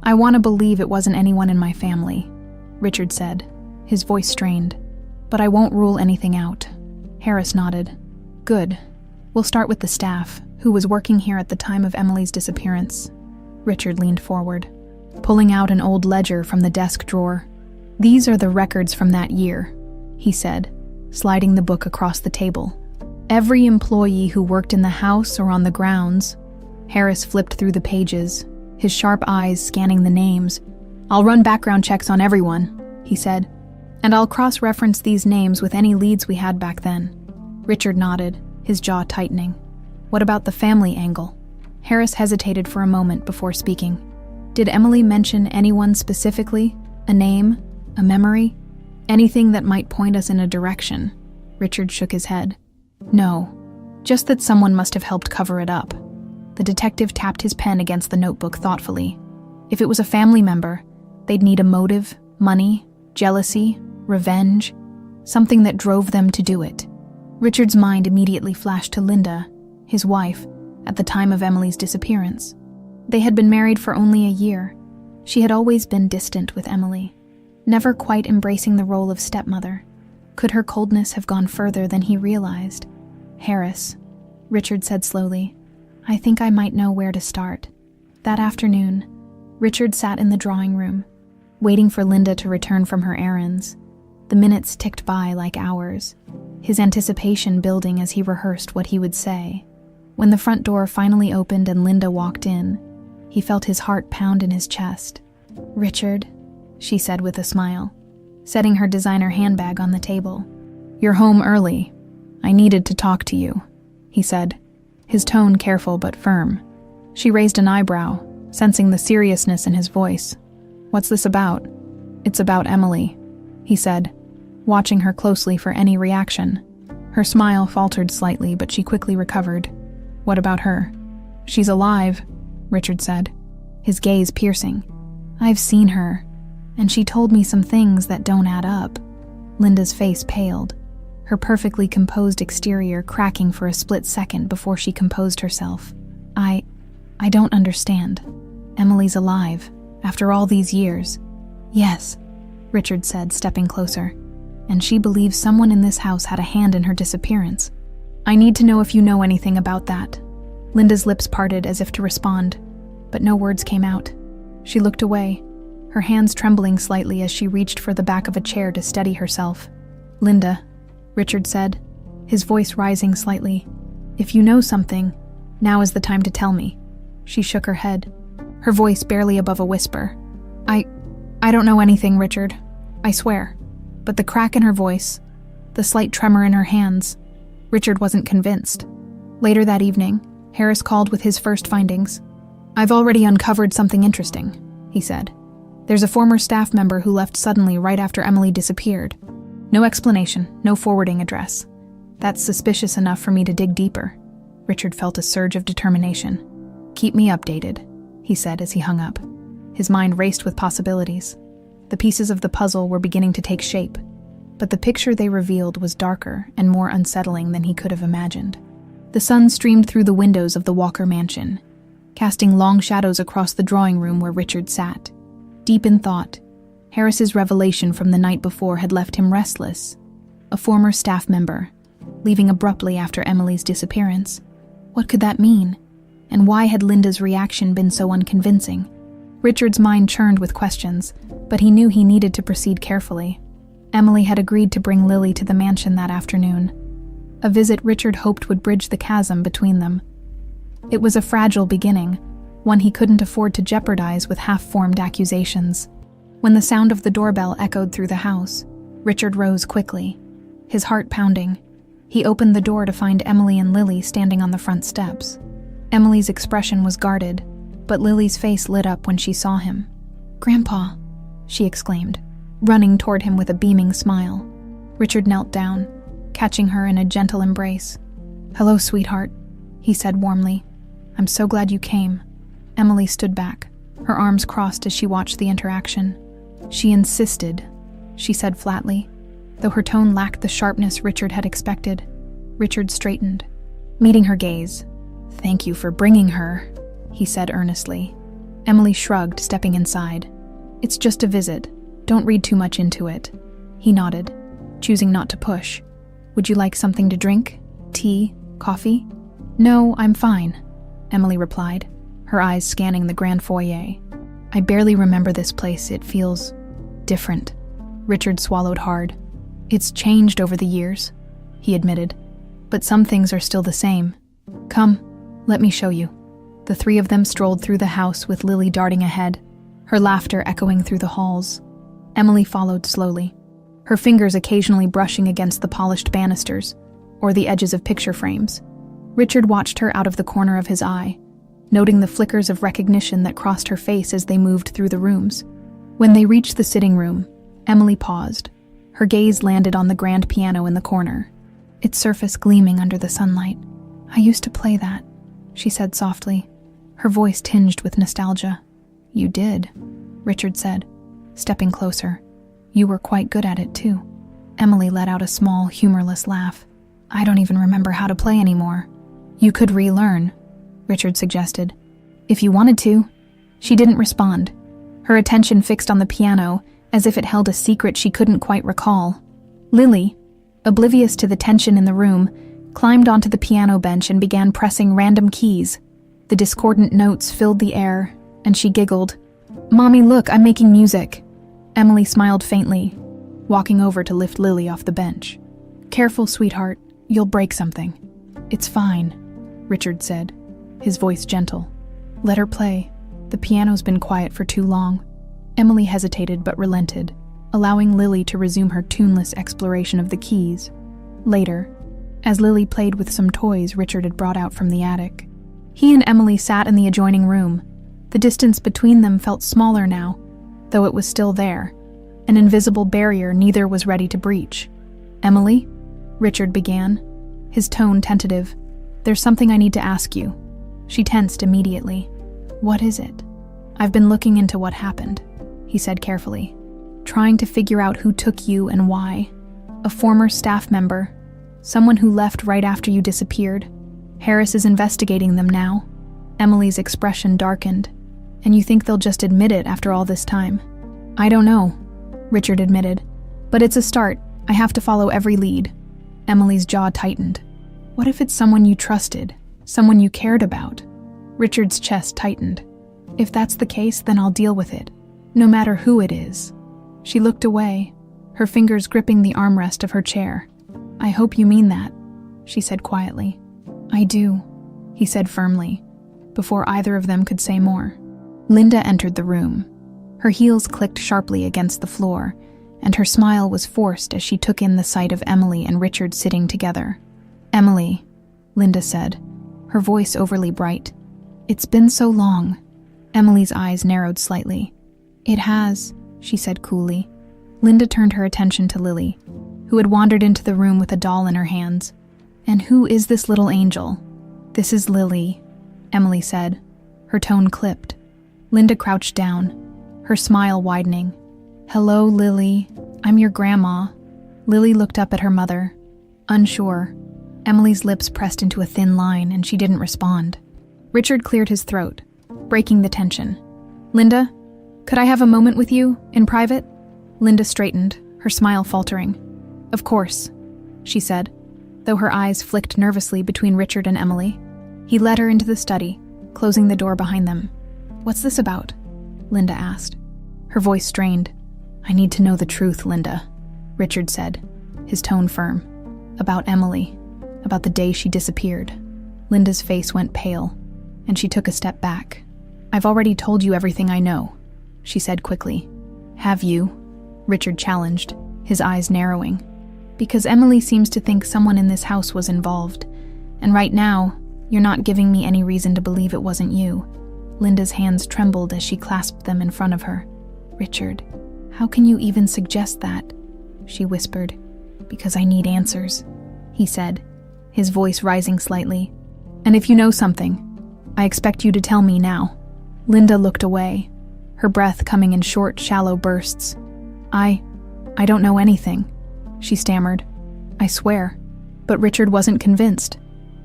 I want to believe it wasn't anyone in my family, Richard said, his voice strained. But I won't rule anything out. Harris nodded. Good. We'll start with the staff, who was working here at the time of Emily's disappearance. Richard leaned forward, pulling out an old ledger from the desk drawer. These are the records from that year, he said, sliding the book across the table. Every employee who worked in the house or on the grounds. Harris flipped through the pages, his sharp eyes scanning the names. I'll run background checks on everyone, he said, and I'll cross-reference these names with any leads we had back then. Richard nodded, his jaw tightening. What about the family angle? Harris hesitated for a moment before speaking. Did Emily mention anyone specifically? A name? A memory? Anything that might point us in a direction? Richard shook his head. No, just that someone must have helped cover it up. The detective tapped his pen against the notebook thoughtfully. If it was a family member, they'd need a motive, money, jealousy, revenge, something that drove them to do it. Richard's mind immediately flashed to Linda, his wife, at the time of Emily's disappearance. They had been married for only a year. She had always been distant with Emily, never quite embracing the role of stepmother. Could her coldness have gone further than he realized? Harris, Richard said slowly, I think I might know where to start. That afternoon, Richard sat in the drawing room, waiting for Linda to return from her errands. The minutes ticked by like hours, his anticipation building as he rehearsed what he would say. When the front door finally opened and Linda walked in, he felt his heart pound in his chest. Richard, she said with a smile, setting her designer handbag on the table. You're home early. I needed to talk to you, he said, his tone careful but firm. She raised an eyebrow, sensing the seriousness in his voice. What's this about? It's about Emily, he said, watching her closely for any reaction. Her smile faltered slightly, but she quickly recovered. What about her? She's alive, Richard said, his gaze piercing. I've seen her, and she told me some things that don't add up. Linda's face paled, her perfectly composed exterior cracking for a split second before she composed herself. I don't understand. Emily's alive, after all these years. Yes, Richard said, stepping closer. And she believes someone in this house had a hand in her disappearance. I need to know if you know anything about that. Linda's lips parted as if to respond, but no words came out. She looked away, her hands trembling slightly as she reached for the back of a chair to steady herself. Linda, Richard said, his voice rising slightly. If you know something, now is the time to tell me. She shook her head, her voice barely above a whisper. I don't know anything, Richard. I swear. But the crack in her voice, the slight tremor in her hands, Richard wasn't convinced. Later that evening, Harris called with his first findings. I've already uncovered something interesting, he said. There's a former staff member who left suddenly right after Emily disappeared. No explanation, no forwarding address. That's suspicious enough for me to dig deeper. Richard felt a surge of determination. Keep me updated, he said as he hung up. His mind raced with possibilities. The pieces of the puzzle were beginning to take shape, but the picture they revealed was darker and more unsettling than he could have imagined. The sun streamed through the windows of the Walker mansion, casting long shadows across the drawing room where Richard sat. Deep in thought, Harris's revelation from the night before had left him restless. A former staff member, leaving abruptly after Emily's disappearance. What could that mean? And why had Linda's reaction been so unconvincing? Richard's mind churned with questions, but he knew he needed to proceed carefully. Emily had agreed to bring Lily to the mansion that afternoon, a visit Richard hoped would bridge the chasm between them. It was a fragile beginning, one he couldn't afford to jeopardize with half-formed accusations. When the sound of the doorbell echoed through the house, Richard rose quickly, his heart pounding. He opened the door to find Emily and Lily standing on the front steps. Emily's expression was guarded, but Lily's face lit up when she saw him. "Grandpa," she exclaimed, running toward him with a beaming smile. Richard knelt down, catching her in a gentle embrace. "Hello, sweetheart," he said warmly. "I'm so glad you came." Emily stood back, her arms crossed as she watched the interaction. "She insisted," she said flatly, though her tone lacked the sharpness Richard had expected. Richard straightened, meeting her gaze. "Thank you for bringing her," he said earnestly. Emily shrugged, stepping inside. "It's just a visit. Don't read too much into it." He nodded, choosing not to push. "Would you like something to drink? Tea? Coffee?" "No, I'm fine," Emily replied, her eyes scanning the grand foyer. "I barely remember this place. It feels different." Richard swallowed hard. "It's changed over the years," he admitted, "but some things are still the same. Come, let me show you." The three of them strolled through the house with Lily darting ahead, her laughter echoing through the halls. Emily followed slowly, her fingers occasionally brushing against the polished banisters or the edges of picture frames. Richard watched her out of the corner of his eye, noting the flickers of recognition that crossed her face as they moved through the rooms. When they reached the sitting room, Emily paused. Her gaze landed on the grand piano in the corner, its surface gleaming under the sunlight. "I used to play that," she said softly, her voice tinged with nostalgia. "You did," Richard said, stepping closer. "You were quite good at it, too." Emily let out a small, humorless laugh. "I don't even remember how to play anymore." "You could relearn," Richard suggested. "If you wanted to." She didn't respond, her attention fixed on the piano, as if it held a secret she couldn't quite recall. Lily, oblivious to the tension in the room, climbed onto the piano bench and began pressing random keys. The discordant notes filled the air, and she giggled. "Mommy, look, I'm making music." Emily smiled faintly, walking over to lift Lily off the bench. "Careful, sweetheart, you'll break something." "It's fine," Richard said, his voice gentle. "Let her play. The piano's been quiet for too long." Emily hesitated but relented, allowing Lily to resume her tuneless exploration of the keys. Later, as Lily played with some toys Richard had brought out from the attic, he and Emily sat in the adjoining room. The distance between them felt smaller now, though it was still there, an invisible barrier neither was ready to breach. "Emily?" Richard began, his tone tentative. "There's something I need to ask you." She tensed immediately. "What is it?" "I've been looking into what happened," he said carefully, "trying to figure out who took you and why. A former staff member, someone who left right after you disappeared. Harris is investigating them now." Emily's expression darkened. "And you think they'll just admit it after all this time?" "I don't know," Richard admitted, "but it's a start. I have to follow every lead." Emily's jaw tightened. "What if it's someone you trusted, someone you cared about?" Richard's chest tightened. "If that's the case, then I'll deal with it, no matter who it is." She looked away, her fingers gripping the armrest of her chair. "I hope you mean that," she said quietly. "I do," he said firmly, before either of them could say more. Linda entered the room. Her heels clicked sharply against the floor, and her smile was forced as she took in the sight of Emily and Richard sitting together. "Emily," Linda said, her voice overly bright. "It's been so long." Emily's eyes narrowed slightly. "It has," she said coolly. Linda turned her attention to Lily, who had wandered into the room with a doll in her hands. "And who is this little angel?" "This is Lily," Emily said, her tone clipped. Linda crouched down, her smile widening. "Hello, Lily. I'm your grandma." Lily looked up at her mother, unsure. Emily's lips pressed into a thin line, and she didn't respond. Richard cleared his throat, breaking the tension. "Linda, could I have a moment with you, in private?" Linda straightened, her smile faltering. "Of course," she said, though her eyes flicked nervously between Richard and Emily. He led her into the study, closing the door behind them. "What's this about?" Linda asked, her voice strained. "I need to know the truth, Linda," Richard said, his tone firm. "About Emily, about the day she disappeared." Linda's face went pale, and she took a step back. "I've already told you everything I know," she said quickly. "Have you?" Richard challenged, his eyes narrowing. "Because Emily seems to think someone in this house was involved, and right now, you're not giving me any reason to believe it wasn't you." Linda's hands trembled as she clasped them in front of her. "Richard, how can you even suggest that?" she whispered. "Because I need answers," he said, his voice rising slightly. "And if you know something, I expect you to tell me now." Linda looked away, her breath coming in short, shallow bursts. I don't know anything," she stammered. "I swear." But Richard wasn't convinced.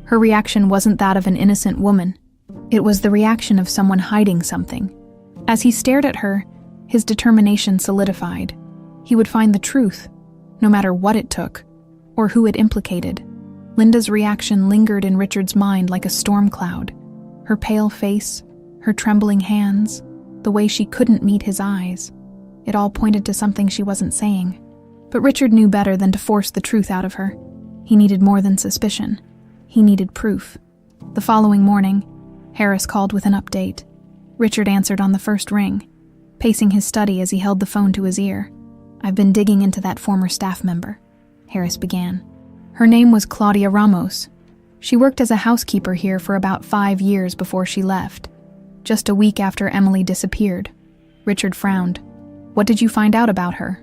Her reaction wasn't that of an innocent woman. It was the reaction of someone hiding something. As he stared at her, his determination solidified. He would find the truth, no matter what it took, or who it implicated. Linda's reaction lingered in Richard's mind like a storm cloud. Her pale face, her trembling hands, the way she couldn't meet his eyes. It all pointed to something she wasn't saying. But Richard knew better than to force the truth out of her. He needed more than suspicion. He needed proof. The following morning, Harris called with an update. Richard answered on the first ring, pacing his study as he held the phone to his ear. "I've been digging into that former staff member," Harris began. "Her name was Claudia Ramos. She worked as a housekeeper here for about 5 years before she left, just a week after Emily disappeared." Richard frowned. "What did you find out about her?"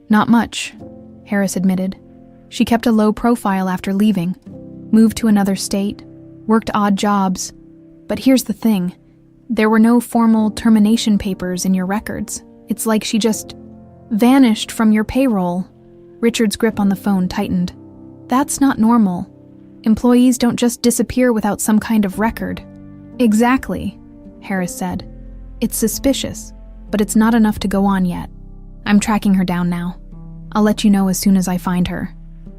"Not much," Harris admitted. "She kept a low profile after leaving, moved to another state, worked odd jobs. But here's the thing. There were no formal termination papers in your records. It's like she just vanished from your payroll." Richard's grip on the phone tightened. "That's not normal. Employees don't just disappear without some kind of record." "Exactly," Harris said. "It's suspicious, but it's not enough to go on yet. I'm tracking her down now. I'll let you know as soon as I find her."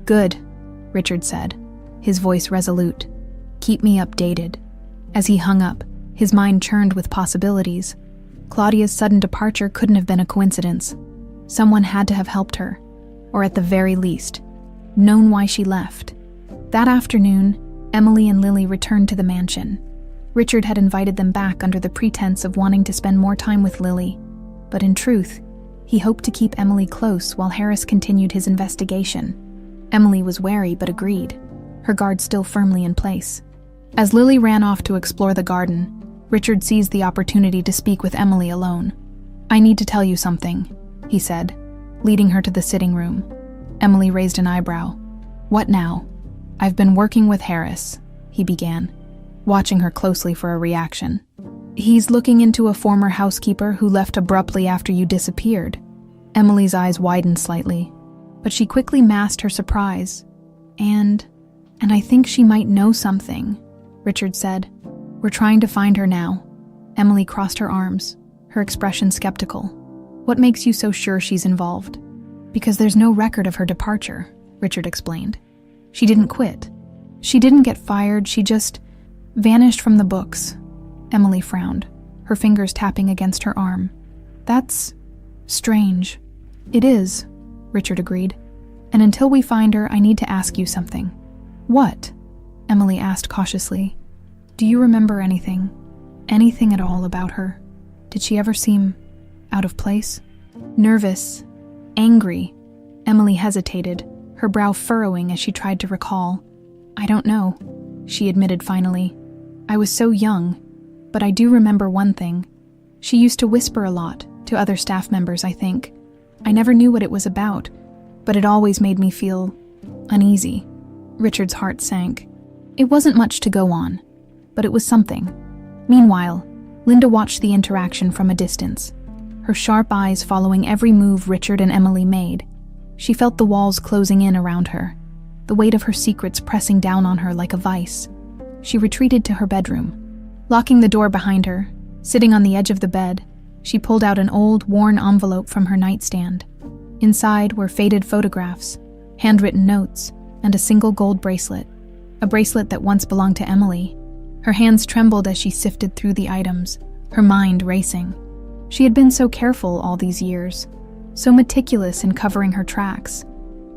"Good," Richard said, his voice resolute. "Keep me updated." As he hung up, his mind churned with possibilities. Claudia's sudden departure couldn't have been a coincidence. Someone had to have helped her, or at the very least, known why she left. That afternoon, Emily and Lily returned to the mansion. Richard had invited them back under the pretense of wanting to spend more time with Lily, but in truth, he hoped to keep Emily close while Harris continued his investigation. Emily was wary but agreed, her guard still firmly in place. As Lily ran off to explore the garden, Richard seized the opportunity to speak with Emily alone. "I need to tell you something," he said, leading her to the sitting room. Emily raised an eyebrow. "What now?" "I've been working with Harris," he began, watching her closely for a reaction. "He's looking into a former housekeeper who left abruptly after you disappeared." Emily's eyes widened slightly, but she quickly masked her surprise. And I think she might know something," Richard said. "We're trying to find her now." Emily crossed her arms, her expression skeptical. "What makes you so sure she's involved?" "Because there's no record of her departure," Richard explained. "She didn't quit. She didn't get fired, she just vanished from the books." Emily frowned, her fingers tapping against her arm. "That's strange." "It is," Richard agreed. "And until we find her, I need to ask you something." "What?" Emily asked cautiously. "Do you remember anything? Anything at all about her? Did she ever seem out of place?" "Nervous, angry." Emily hesitated, her brow furrowing as she tried to recall. "I don't know," she admitted finally. "I was so young, but I do remember one thing. She used to whisper a lot, to other staff members, I think. I never knew what it was about, but it always made me feel uneasy." Richard's heart sank. It wasn't much to go on, but it was something. Meanwhile, Linda watched the interaction from a distance, her sharp eyes following every move Richard and Emily made. She felt the walls closing in around her, the weight of her secrets pressing down on her like a vice. She retreated to her bedroom. Locking the door behind her, sitting on the edge of the bed, she pulled out an old, worn envelope from her nightstand. Inside were faded photographs, handwritten notes, and a single gold bracelet, a bracelet that once belonged to Emily. Her hands trembled as she sifted through the items, her mind racing. She had been so careful all these years, so meticulous in covering her tracks.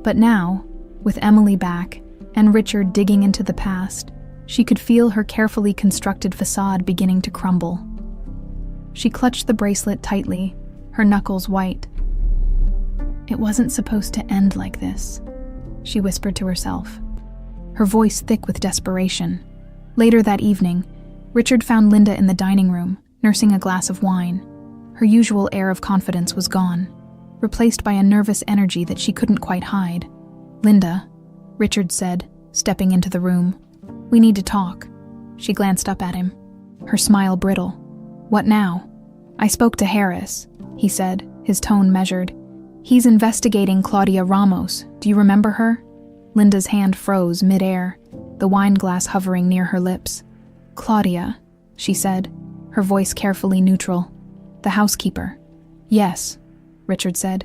But now, with Emily back and Richard digging into the past, she could feel her carefully constructed facade beginning to crumble. She clutched the bracelet tightly, her knuckles white. "It wasn't supposed to end like this," she whispered to herself, her voice thick with desperation. Later that evening, Richard found Linda in the dining room, nursing a glass of wine. Her usual air of confidence was gone, replaced by a nervous energy that she couldn't quite hide. "Linda," Richard said, stepping into the room. "We need to talk." She glanced up at him, her smile brittle. "What now?" "I spoke to Harris," he said, his tone measured. "He's investigating Claudia Ramos. Do you remember her?" Linda's hand froze mid-air, the wine glass hovering near her lips. "Claudia," she said, her voice carefully neutral. "The housekeeper." "Yes," Richard said,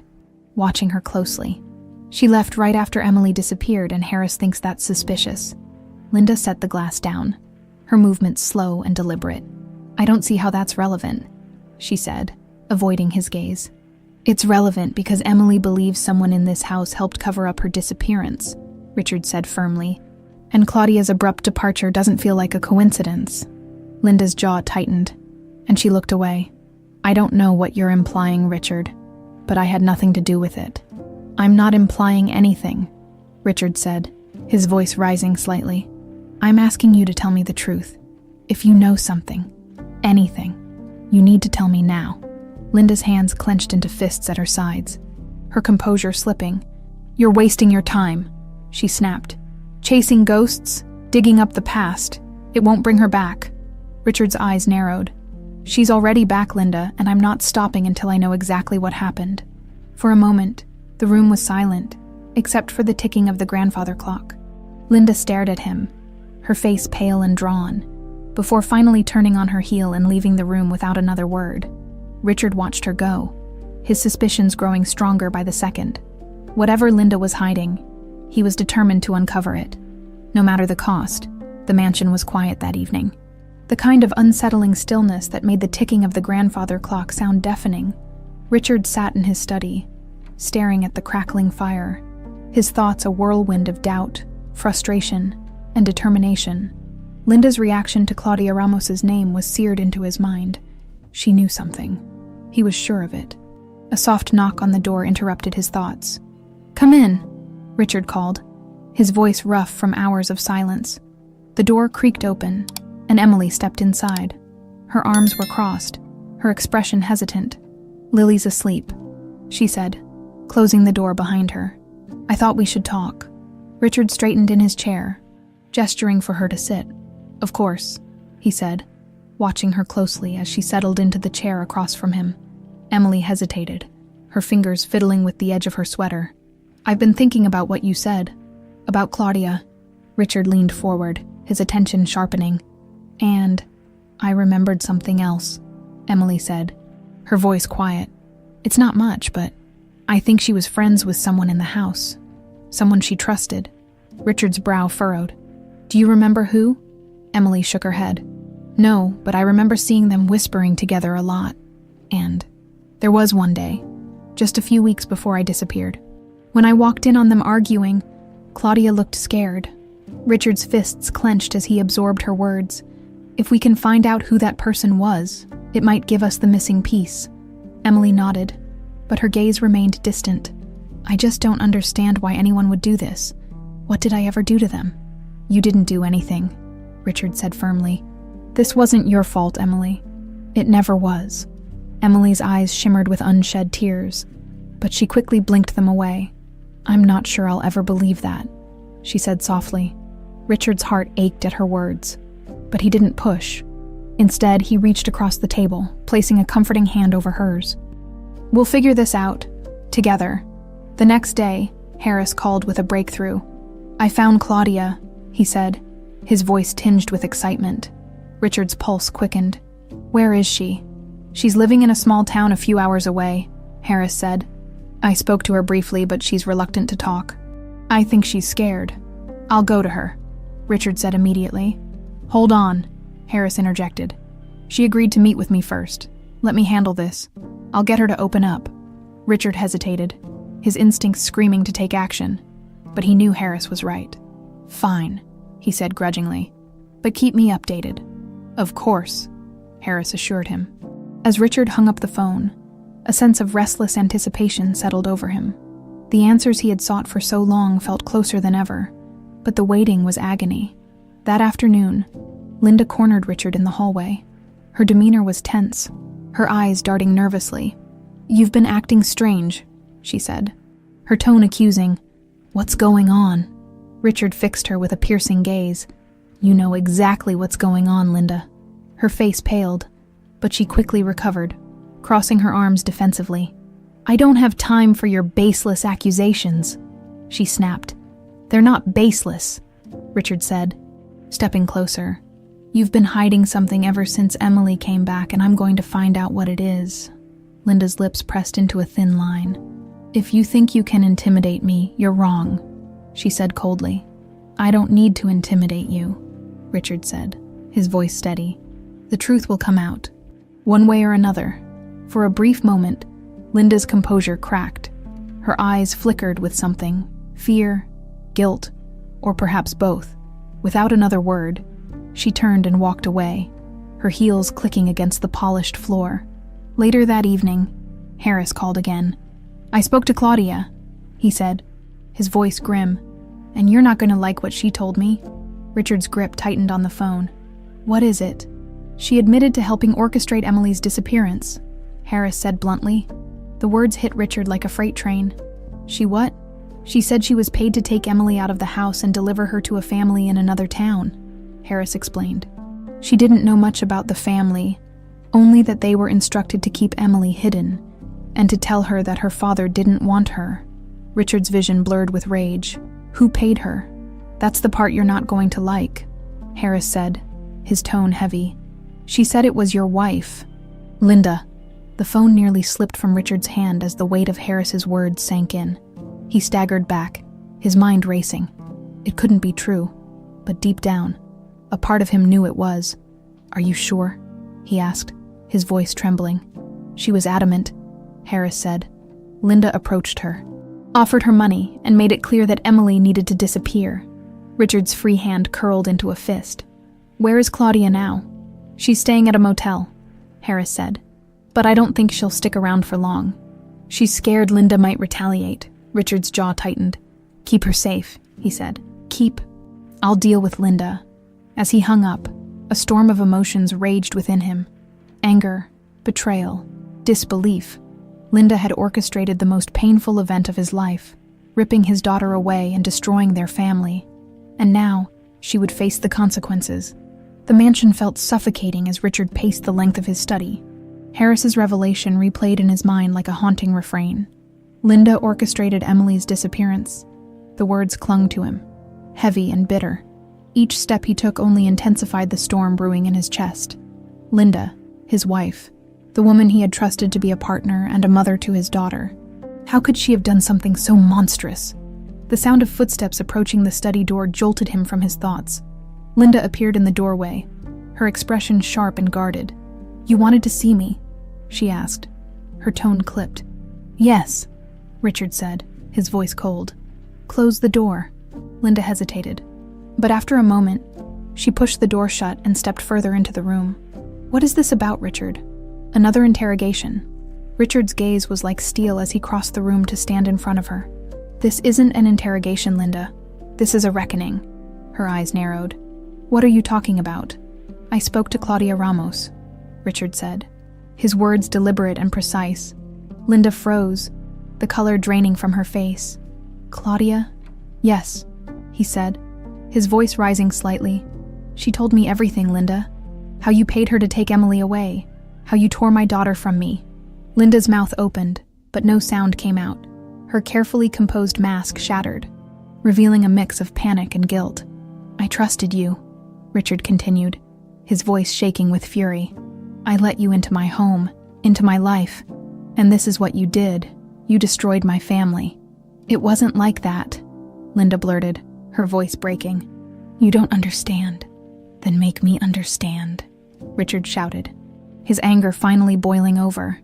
watching her closely. "She left right after Emily disappeared, and Harris thinks that's suspicious." Linda set the glass down, her movements slow and deliberate. "I don't see how that's relevant," she said, avoiding his gaze. "It's relevant because Emily believes someone in this house helped cover up her disappearance," Richard said firmly. "And Claudia's abrupt departure doesn't feel like a coincidence." Linda's jaw tightened, and she looked away. "I don't know what you're implying, Richard, but I had nothing to do with it." "I'm not implying anything," Richard said, his voice rising slightly. "I'm asking you to tell me the truth. If you know something, anything, you need to tell me now." Linda's hands clenched into fists at her sides, her composure slipping. "You're wasting your time," she snapped. "Chasing ghosts, digging up the past. It won't bring her back." Richard's eyes narrowed. "She's already back, Linda, and I'm not stopping until I know exactly what happened." For a moment, the room was silent, except for the ticking of the grandfather clock. Linda stared at him, her face pale and drawn, before finally turning on her heel and leaving the room without another word. Richard watched her go, his suspicions growing stronger by the second. Whatever Linda was hiding, he was determined to uncover it. No matter the cost, the mansion was quiet that evening. The kind of unsettling stillness that made the ticking of the grandfather clock sound deafening. Richard sat in his study, staring at the crackling fire, his thoughts a whirlwind of doubt, frustration, and determination. Linda's reaction to Claudia Ramos's name was seared into his mind. She knew something. He was sure of it. A soft knock on the door interrupted his thoughts. "Come in," Richard called, his voice rough from hours of silence. The door creaked open, and Emily stepped inside. Her arms were crossed, her expression hesitant. "Lily's asleep," she said, closing the door behind her. "I thought we should talk." Richard straightened in his chair, gesturing for her to sit. "Of course," he said, watching her closely as she settled into the chair across from him. Emily hesitated, her fingers fiddling with the edge of her sweater. "I've been thinking about what you said. About Claudia." Richard leaned forward, his attention sharpening. "And I remembered something else," Emily said, her voice quiet. "It's not much, but I think she was friends with someone in the house. Someone she trusted." Richard's brow furrowed. "Do you remember who?" Emily shook her head. "No, but I remember seeing them whispering together a lot. And there was one day, just a few weeks before I disappeared. When I walked in on them arguing, Claudia looked scared." Richard's fists clenched as he absorbed her words. "If we can find out who that person was, it might give us the missing piece." Emily nodded, but her gaze remained distant. "I just don't understand why anyone would do this. What did I ever do to them?" "You didn't do anything," Richard said firmly. "This wasn't your fault, Emily. It never was." Emily's eyes shimmered with unshed tears, but she quickly blinked them away. "I'm not sure I'll ever believe that," she said softly. Richard's heart ached at her words, but he didn't push. Instead, he reached across the table, placing a comforting hand over hers. "We'll figure this out, together." The next day, Harris called with a breakthrough. "I found Claudia," he said, his voice tinged with excitement. Richard's pulse quickened. "Where is she?" "She's living in a small town a few hours away," Harris said. "I spoke to her briefly, but she's reluctant to talk. I think she's scared." "I'll go to her," Richard said immediately. "Hold on," Harris interjected. "She agreed to meet with me first. Let me handle this. I'll get her to open up." Richard hesitated, his instincts screaming to take action, but he knew Harris was right. "Fine," he said grudgingly, "but keep me updated." "Of course," Harris assured him. As Richard hung up the phone, a sense of restless anticipation settled over him. The answers he had sought for so long felt closer than ever, but the waiting was agony. That afternoon, Linda cornered Richard in the hallway. Her demeanor was tense, her eyes darting nervously. "You've been acting strange," she said, her tone accusing. "What's going on?" Richard fixed her with a piercing gaze. "You know exactly what's going on, Linda." Her face paled, but she quickly recovered, crossing her arms defensively. "I don't have time for your baseless accusations," she snapped. "They're not baseless," Richard said, stepping closer. "You've been hiding something ever since Emily came back, and I'm going to find out what it is." Linda's lips pressed into a thin line. "If you think you can intimidate me, you're wrong," she said coldly. "I don't need to intimidate you," Richard said, his voice steady. "The truth will come out, one way or another." For a brief moment, Linda's composure cracked. Her eyes flickered with something, fear, guilt, or perhaps both. Without another word, she turned and walked away, her heels clicking against the polished floor. Later that evening, Harris called again. "I spoke to Claudia," he said, his voice grim. "And you're not going to like what she told me." Richard's grip tightened on the phone. "What is it?" "She admitted to helping orchestrate Emily's disappearance," Harris said bluntly. The words hit Richard like a freight train. "She what?" "She said she was paid to take Emily out of the house and deliver her to a family in another town," Harris explained. "She didn't know much about the family, only that they were instructed to keep Emily hidden, and to tell her that her father didn't want her." Richard's vision blurred with rage. "Who paid her?" "That's the part you're not going to like," Harris said, his tone heavy. "She said it was your wife." "Linda." The phone nearly slipped from Richard's hand as the weight of Harris's words sank in. He staggered back, his mind racing. It couldn't be true, but deep down, a part of him knew it was. "Are you sure?" he asked, his voice trembling. "She was adamant," Harris said. Linda approached her, offered her money, and made it clear that Emily needed to disappear. Richard's free hand curled into a fist. "Where is Claudia now?" "She's staying at a motel," Harris said. "But I don't think she'll stick around for long." "She's scared Linda might retaliate." Richard's jaw tightened. "Keep her safe," he said. I'll deal with Linda." As he hung up, a storm of emotions raged within him. Anger, betrayal, disbelief. Linda had orchestrated the most painful event of his life, ripping his daughter away and destroying their family. And now, she would face the consequences. The mansion felt suffocating as Richard paced the length of his study. Harris's revelation replayed in his mind like a haunting refrain. Linda orchestrated Emily's disappearance. The words clung to him, heavy and bitter. Each step he took only intensified the storm brewing in his chest. Linda, his wife, the woman he had trusted to be a partner and a mother to his daughter. How could she have done something so monstrous? The sound of footsteps approaching the study door jolted him from his thoughts. Linda appeared in the doorway, her expression sharp and guarded. "You wanted to see me?" she asked. Her tone clipped. "Yes," Richard said, his voice cold. "Close the door." Linda hesitated. But after a moment, she pushed the door shut and stepped further into the room. "What is this about, Richard?" Another interrogation. Richard's gaze was like steel as he crossed the room to stand in front of her. "This isn't an interrogation, Linda. This is a reckoning." Her eyes narrowed. "What are you talking about?" "I spoke to Claudia Ramos," Richard said, his words deliberate and precise. Linda froze, the color draining from her face. "Claudia?" "Yes," he said, his voice rising slightly. "She told me everything, Linda. How you paid her to take Emily away. How you tore my daughter from me." Linda's mouth opened, but no sound came out. Her carefully composed mask shattered, revealing a mix of panic and guilt. "I trusted you," Richard continued, his voice shaking with fury. "I let you into my home, into my life, and this is what you did. You destroyed my family." "It wasn't like that," Linda blurted, her voice breaking. "You don't understand. Then make me understand," Richard shouted, his anger finally boiling over.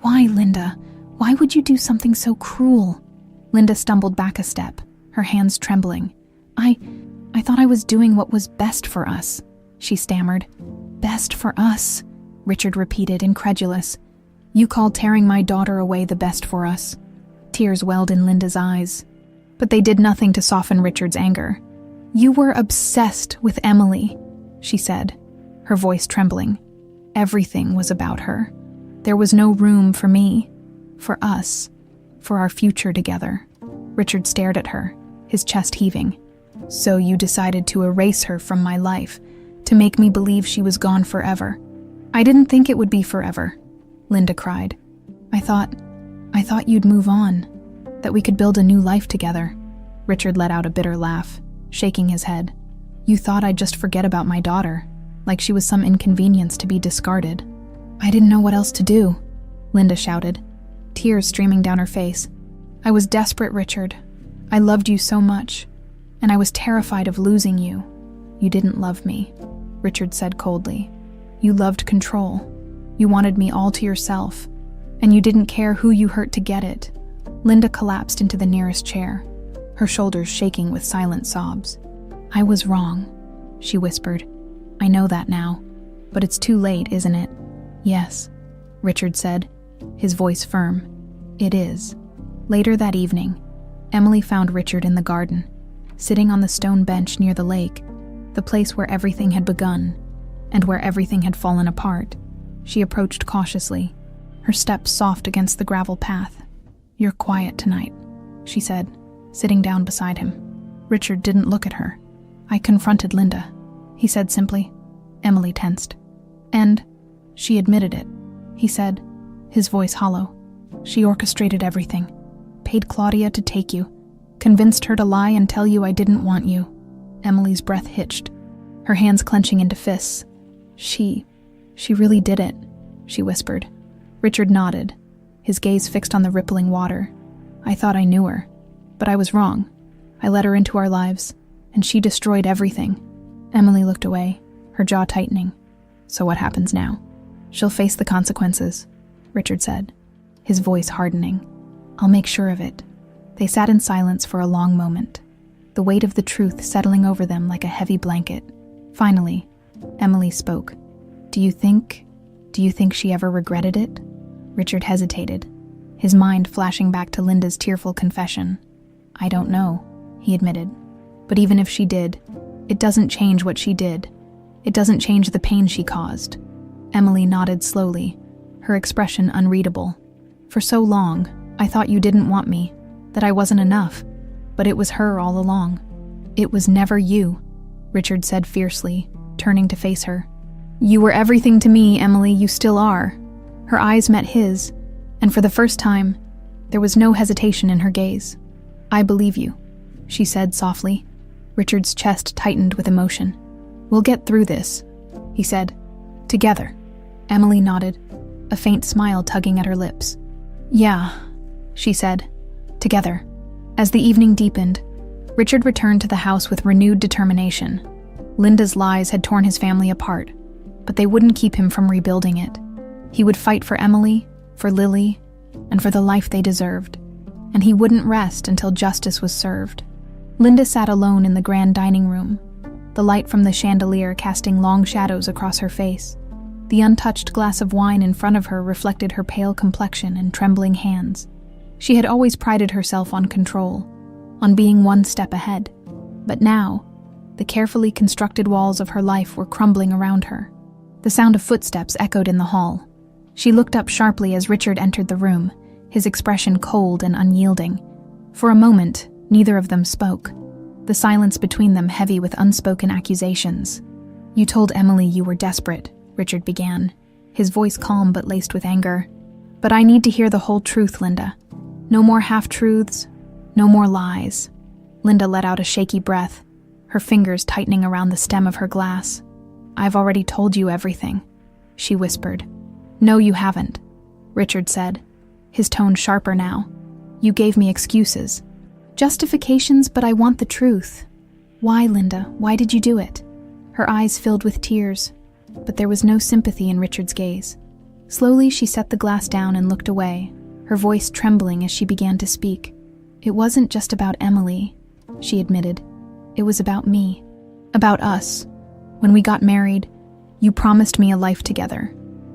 "Why, Linda? Why would you do something so cruel?" Linda stumbled back a step, her hands trembling. I thought I was doing what was best for us," she stammered. "Best for us?" Richard repeated, incredulous. "You call tearing my daughter away the best for us?" Tears welled in Linda's eyes, but they did nothing to soften Richard's anger. "You were obsessed with Emily," she said, her voice trembling. "Everything was about her. There was no room for me, for us, for our future together. Richard stared at her, his chest heaving. So you decided to erase her from my life, to make me believe she was gone forever. I didn't think it would be forever, Linda cried. I thought you'd move on, that we could build a new life together. Richard let out a bitter laugh, shaking his head. You thought I'd just forget about my daughter, like she was some inconvenience to be discarded. I didn't know what else to do, Linda shouted, tears streaming down her face. I was desperate, Richard. I loved you so much, and I was terrified of losing you. You didn't love me, Richard said coldly. You loved control. You wanted me all to yourself, and you didn't care who you hurt to get it. Linda collapsed into the nearest chair, her shoulders shaking with silent sobs. I was wrong, she whispered. I know that now, but it's too late, isn't it? Yes, Richard said, his voice firm. It is. Later that evening, Emily found Richard in the garden, sitting on the stone bench near the lake, the place where everything had begun, and where everything had fallen apart. She approached cautiously, her steps soft against the gravel path. You're quiet tonight, she said, sitting down beside him. Richard didn't look at her. I confronted Linda, he said simply. Emily tensed. And she admitted it, he said, his voice hollow. She orchestrated everything, paid Claudia to take you, convinced her to lie and tell you I didn't want you. Emily's breath hitched, her hands clenching into fists. She really did it, she whispered. Richard nodded, his gaze fixed on the rippling water. I thought I knew her, but I was wrong. I let her into our lives, and she destroyed everything. Emily looked away, her jaw tightening. So what happens now? She'll face the consequences, Richard said, his voice hardening. I'll make sure of it. They sat in silence for a long moment, the weight of the truth settling over them like a heavy blanket. Finally, Emily spoke. Do you think she ever regretted it? Richard hesitated, his mind flashing back to Linda's tearful confession. I don't know, he admitted. But even if she did, it doesn't change what she did. It doesn't change the pain she caused. Emily nodded slowly, her expression unreadable. For so long, I thought you didn't want me, that I wasn't enough. But it was her all along. It was never you, Richard said fiercely, turning to face her. You were everything to me, Emily, you still are. Her eyes met his, and for the first time, there was no hesitation in her gaze. I believe you, she said softly. Richard's chest tightened with emotion. We'll get through this, he said. Together. Emily nodded, a faint smile tugging at her lips. Yeah, she said. Together. As the evening deepened, Richard returned to the house with renewed determination. Linda's lies had torn his family apart, but they wouldn't keep him from rebuilding it. He would fight for Emily, for Lily, and for the life they deserved, and he wouldn't rest until justice was served. Linda sat alone in the grand dining room, the light from the chandelier casting long shadows across her face. The untouched glass of wine in front of her reflected her pale complexion and trembling hands. She had always prided herself on control, on being one step ahead, but now, the carefully constructed walls of her life were crumbling around her. The sound of footsteps echoed in the hall. She looked up sharply as Richard entered the room, his expression cold and unyielding. For a moment, neither of them spoke, the silence between them heavy with unspoken accusations. You told Emily you were desperate, Richard began, his voice calm but laced with anger. But I need to hear the whole truth, Linda. No more half-truths, no more lies. Linda let out a shaky breath, her fingers tightening around the stem of her glass. I've already told you everything, she whispered. No, you haven't, Richard said, his tone sharper now. You gave me excuses. Justifications, but I want the truth. Why, Linda? Why did you do it? Her eyes filled with tears, but there was no sympathy in Richard's gaze. Slowly, she set the glass down and looked away, her voice trembling as she began to speak. It wasn't just about Emily, she admitted. It was about me, about us. When we got married, you promised me a life together.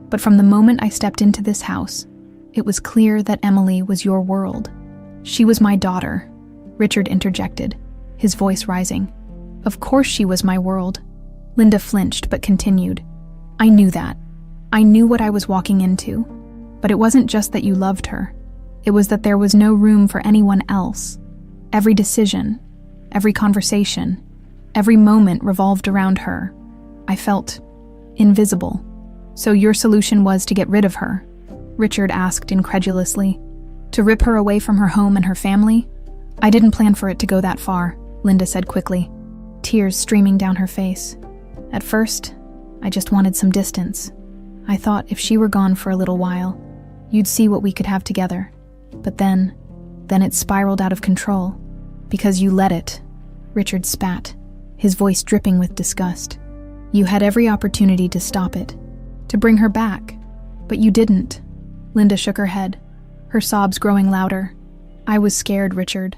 But from the moment I stepped into this house, it was clear that Emily was your world. She was my daughter, Richard interjected, his voice rising. Of course she was my world. Linda flinched but continued. I knew that. I knew what I was walking into. But it wasn't just that you loved her. It was that there was no room for anyone else. Every decision, every conversation, every moment revolved around her. I felt invisible. So your solution was to get rid of her? Richard asked incredulously. To rip her away from her home and her family? I didn't plan for it to go that far, Linda said quickly, tears streaming down her face. At first, I just wanted some distance. I thought if she were gone for a little while, you'd see what we could have together. But then it spiraled out of control. Because you let it. Richard spat, his voice dripping with disgust. You had every opportunity to stop it, to bring her back, but you didn't. Linda shook her head, her sobs growing louder. I was scared, Richard.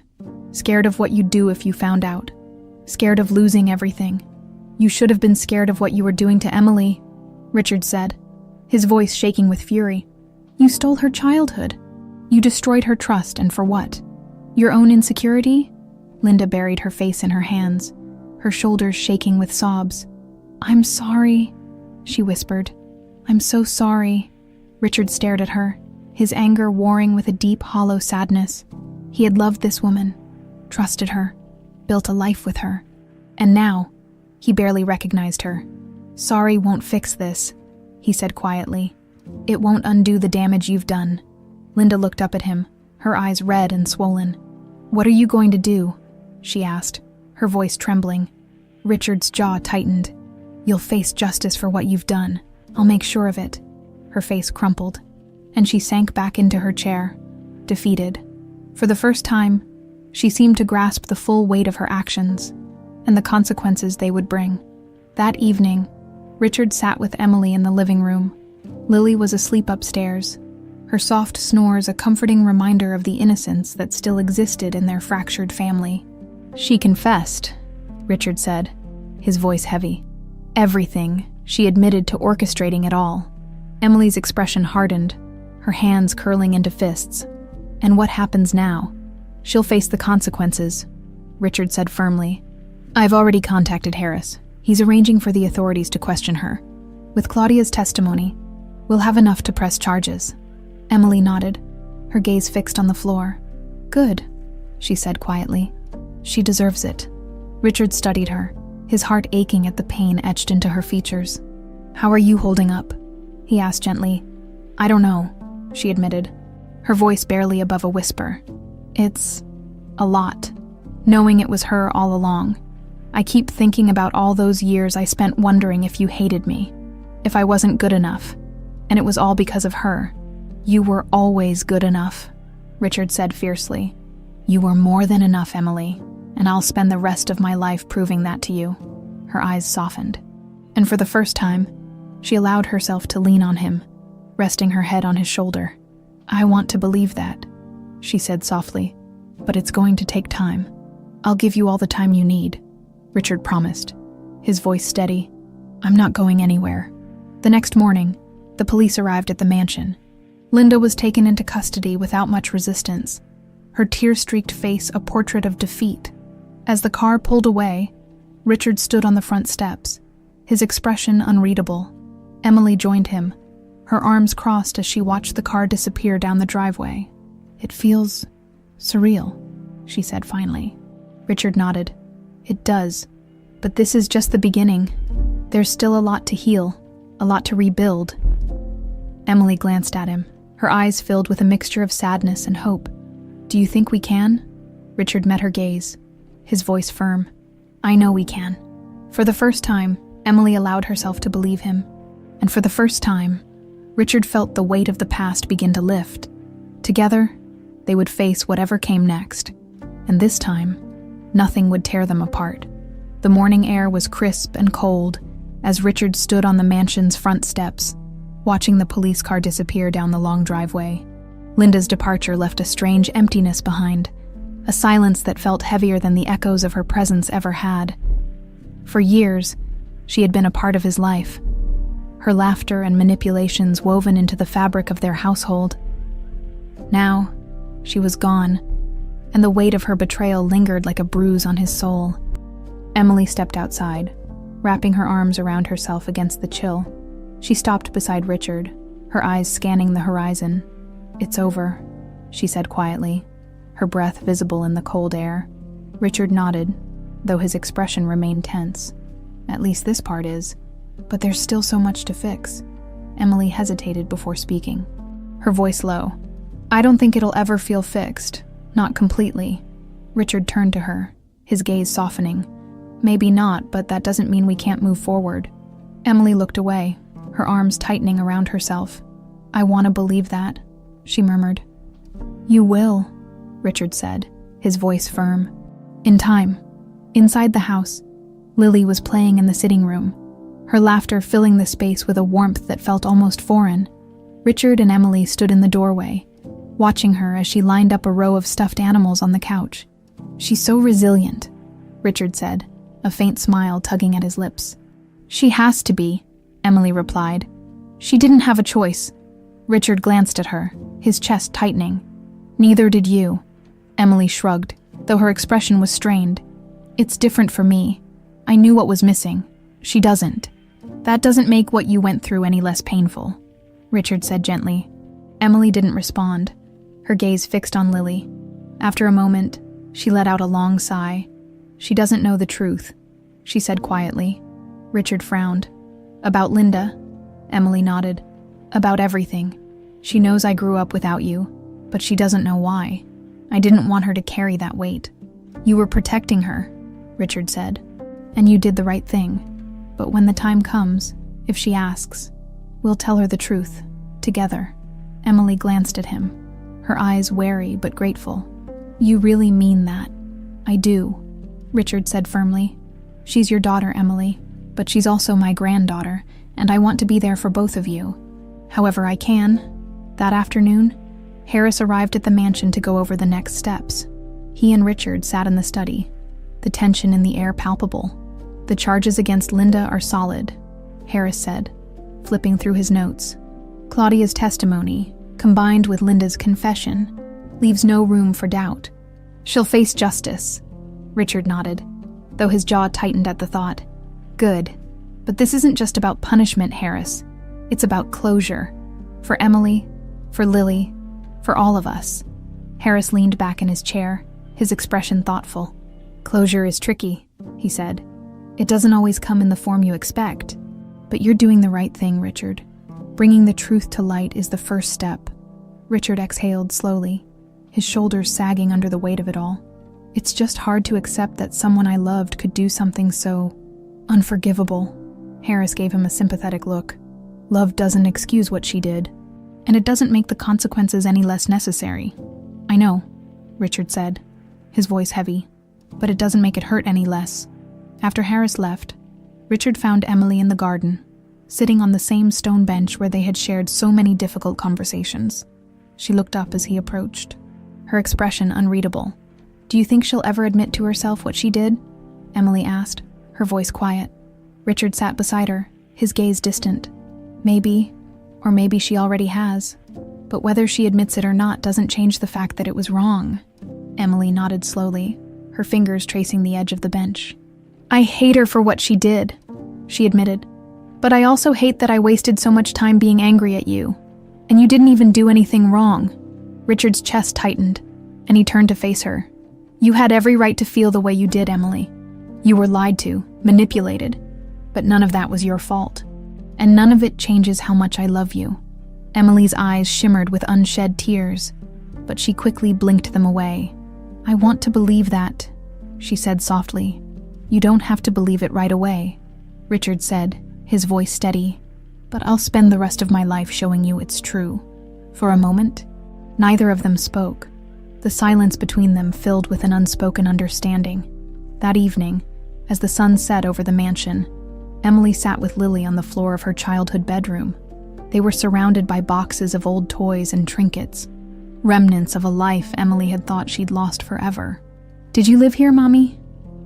Scared of what you'd do if you found out. Scared of losing everything. You should have been scared of what you were doing to Emily, Richard said, his voice shaking with fury. You stole her childhood. You destroyed her trust, and for what? Your own insecurity? Linda buried her face in her hands, her shoulders shaking with sobs. I'm sorry, she whispered. I'm so sorry. Richard stared at her, his anger warring with a deep, hollow sadness. He had loved this woman, trusted her, built a life with her. And now, he barely recognized her. Sorry won't fix this, he said quietly. It won't undo the damage you've done. Linda looked up at him, her eyes red and swollen. What are you going to do? She asked, her voice trembling. Richard's jaw tightened. You'll face justice for what you've done. I'll make sure of it. Her face crumpled, and she sank back into her chair, defeated. For the first time, she seemed to grasp the full weight of her actions and the consequences they would bring. That evening, Richard sat with Emily in the living room. Lily was asleep upstairs, her soft snores a comforting reminder of the innocence that still existed in their fractured family. She confessed, Richard said, his voice heavy. Everything. She admitted to orchestrating it all. Emily's expression hardened, her hands curling into fists. And what happens now? She'll face the consequences, Richard said firmly. I've already contacted Harris. He's arranging for the authorities to question her. With Claudia's testimony, we'll have enough to press charges. Emily nodded, her gaze fixed on the floor. Good, she said quietly. She deserves it. Richard studied her, his heart aching at the pain etched into her features. How are you holding up? He asked gently. I don't know, she admitted, her voice barely above a whisper. It's a lot, knowing it was her all along. I keep thinking about all those years I spent wondering if you hated me, if I wasn't good enough, and it was all because of her. You were always good enough, Richard said fiercely. You were more than enough, Emily, and I'll spend the rest of my life proving that to you. Her eyes softened, and for the first time, she allowed herself to lean on him, resting her head on his shoulder. I want to believe that, she said softly, but it's going to take time. I'll give you all the time you need, Richard promised, his voice steady. I'm not going anywhere. The next morning, the police arrived at the mansion. Linda was taken into custody without much resistance, her tear-streaked face a portrait of defeat. As the car pulled away, Richard stood on the front steps, his expression unreadable. Emily joined him, her arms crossed as she watched the car disappear down the driveway. It feels surreal, she said finally. Richard nodded. It does, but this is just the beginning. There's still a lot to heal, a lot to rebuild. Emily glanced at him, her eyes filled with a mixture of sadness and hope. Do you think we can? Richard met her gaze, his voice firm. I know we can. For the first time, Emily allowed herself to believe him. And for the first time, Richard felt the weight of the past begin to lift. Together, they would face whatever came next. And this time, nothing would tear them apart. The morning air was crisp and cold as Richard stood on the mansion's front steps, watching the police car disappear down the long driveway. Linda's departure left a strange emptiness behind, a silence that felt heavier than the echoes of her presence ever had. For years, she had been a part of his life, her laughter and manipulations woven into the fabric of their household. Now, she was gone, and the weight of her betrayal lingered like a bruise on his soul. Emily stepped outside, wrapping her arms around herself against the chill. She stopped beside Richard, her eyes scanning the horizon. "It's over," she said quietly, her breath visible in the cold air. Richard nodded, though his expression remained tense. "At least this part is. But there's still so much to fix." Emily hesitated before speaking, her voice low. "I don't think it'll ever feel fixed. Not completely." Richard turned to her, his gaze softening. "Maybe not, but that doesn't mean we can't move forward." Emily looked away, her arms tightening around herself. "I want to believe that," she murmured. "You will," Richard said, his voice firm. In time, inside the house, Lily was playing in the sitting room, her laughter filling the space with a warmth that felt almost foreign. Richard and Emily stood in the doorway, watching her as she lined up a row of stuffed animals on the couch. "She's so resilient," Richard said, a faint smile tugging at his lips. "She has to be," Emily replied. "She didn't have a choice." Richard glanced at her, his chest tightening. "Neither did you." Emily shrugged, though her expression was strained. "It's different for me. I knew what was missing. She doesn't. That doesn't make what you went through any less painful," Richard said gently. Emily didn't respond, her gaze fixed on Lily. After a moment, she let out a long sigh. "She doesn't know the truth," she said quietly. Richard frowned. "About Linda?" Emily nodded. "About everything. She knows I grew up without you, but she doesn't know why. I didn't want her to carry that weight." "You were protecting her," Richard said, "and you did the right thing. But when the time comes, if she asks, we'll tell her the truth, together." Emily glanced at him, her eyes wary but grateful. "You really mean that?" "I do," Richard said firmly. "She's your daughter, Emily, but she's also my granddaughter, and I want to be there for both of you. However I can." That afternoon, Harris arrived at the mansion to go over the next steps. He and Richard sat in the study, the tension in the air palpable. "The charges against Linda are solid," Harris said, flipping through his notes. "Claudia's testimony, combined with Linda's confession, leaves no room for doubt. She'll face justice." Richard nodded, though his jaw tightened at the thought. "Good. But this isn't just about punishment, Harris. It's about closure. For Emily, for Lily, for all of us." Harris leaned back in his chair, his expression thoughtful. "Closure is tricky," he said. "It doesn't always come in the form you expect. But you're doing the right thing, Richard. Bringing the truth to light is the first step." Richard exhaled slowly, his shoulders sagging under the weight of it all. "It's just hard to accept that someone I loved could do something so unforgivable." Harris gave him a sympathetic look. "Love doesn't excuse what she did, and it doesn't make the consequences any less necessary." "I know," Richard said, his voice heavy, "but it doesn't make it hurt any less." After Harris left, Richard found Emily in the garden, sitting on the same stone bench where they had shared so many difficult conversations. She looked up as he approached, her expression unreadable. "Do you think she'll ever admit to herself what she did?" Emily asked, her voice quiet. Richard sat beside her, his gaze distant. "Maybe, or maybe she already has. But whether she admits it or not doesn't change the fact that it was wrong." Emily nodded slowly, her fingers tracing the edge of the bench. "I hate her for what she did," she admitted. "But I also hate that I wasted so much time being angry at you. And you didn't even do anything wrong." Richard's chest tightened, and he turned to face her. "You had every right to feel the way you did, Emily. You were lied to, manipulated. But none of that was your fault. And none of it changes how much I love you." Emily's eyes shimmered with unshed tears, but she quickly blinked them away. "I want to believe that," she said softly. "You don't have to believe it right away," Richard said, his voice steady. "But I'll spend the rest of my life showing you it's true." For a moment, neither of them spoke, the silence between them filled with an unspoken understanding. That evening, as the sun set over the mansion, Emily sat with Lily on the floor of her childhood bedroom. They were surrounded by boxes of old toys and trinkets, remnants of a life Emily had thought she'd lost forever. "Did you live here, Mommy?"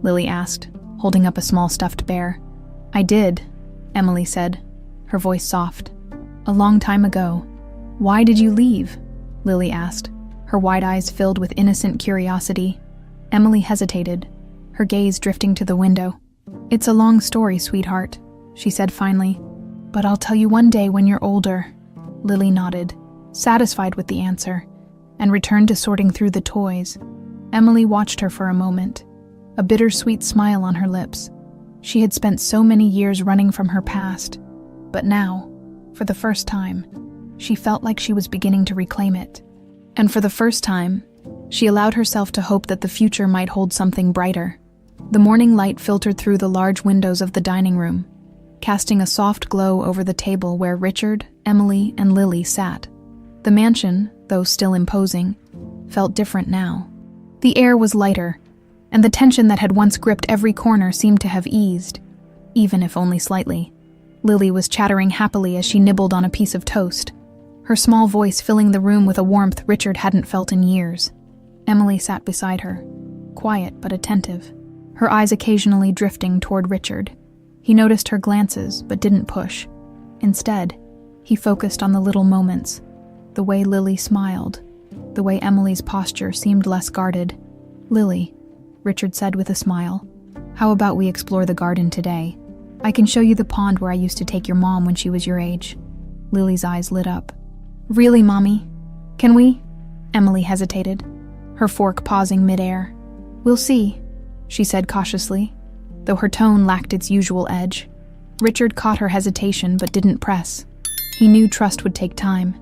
Lily asked, holding up a small stuffed bear. "I did," Emily said, her voice soft. "A long time ago." "Why did you leave?" Lily asked, her wide eyes filled with innocent curiosity. Emily hesitated, her gaze drifting to the window. "It's a long story, sweetheart," she said finally. "But I'll tell you one day when you're older." Lily nodded, satisfied with the answer, and returned to sorting through the toys. Emily watched her for a moment, a bittersweet smile on her lips. She had spent so many years running from her past, but now, for the first time, she felt like she was beginning to reclaim it. And for the first time, she allowed herself to hope that the future might hold something brighter. The morning light filtered through the large windows of the dining room, casting a soft glow over the table where Richard, Emily, and Lily sat. The mansion, though still imposing, felt different now. The air was lighter, and the tension that had once gripped every corner seemed to have eased, even if only slightly. Lily was chattering happily as she nibbled on a piece of toast, her small voice filling the room with a warmth Richard hadn't felt in years. Emily sat beside her, quiet but attentive, her eyes occasionally drifting toward Richard. He noticed her glances but didn't push. Instead, he focused on the little moments, the way Lily smiled, the way Emily's posture seemed less guarded. "Lily," Richard said with a smile, "how about we explore the garden today? I can show you the pond where I used to take your mom when she was your age." Lily's eyes lit up. "Really, Mommy? Can we?" Emily hesitated, her fork pausing midair. "We'll see," she said cautiously, though her tone lacked its usual edge. Richard caught her hesitation but didn't press. He knew trust would take time,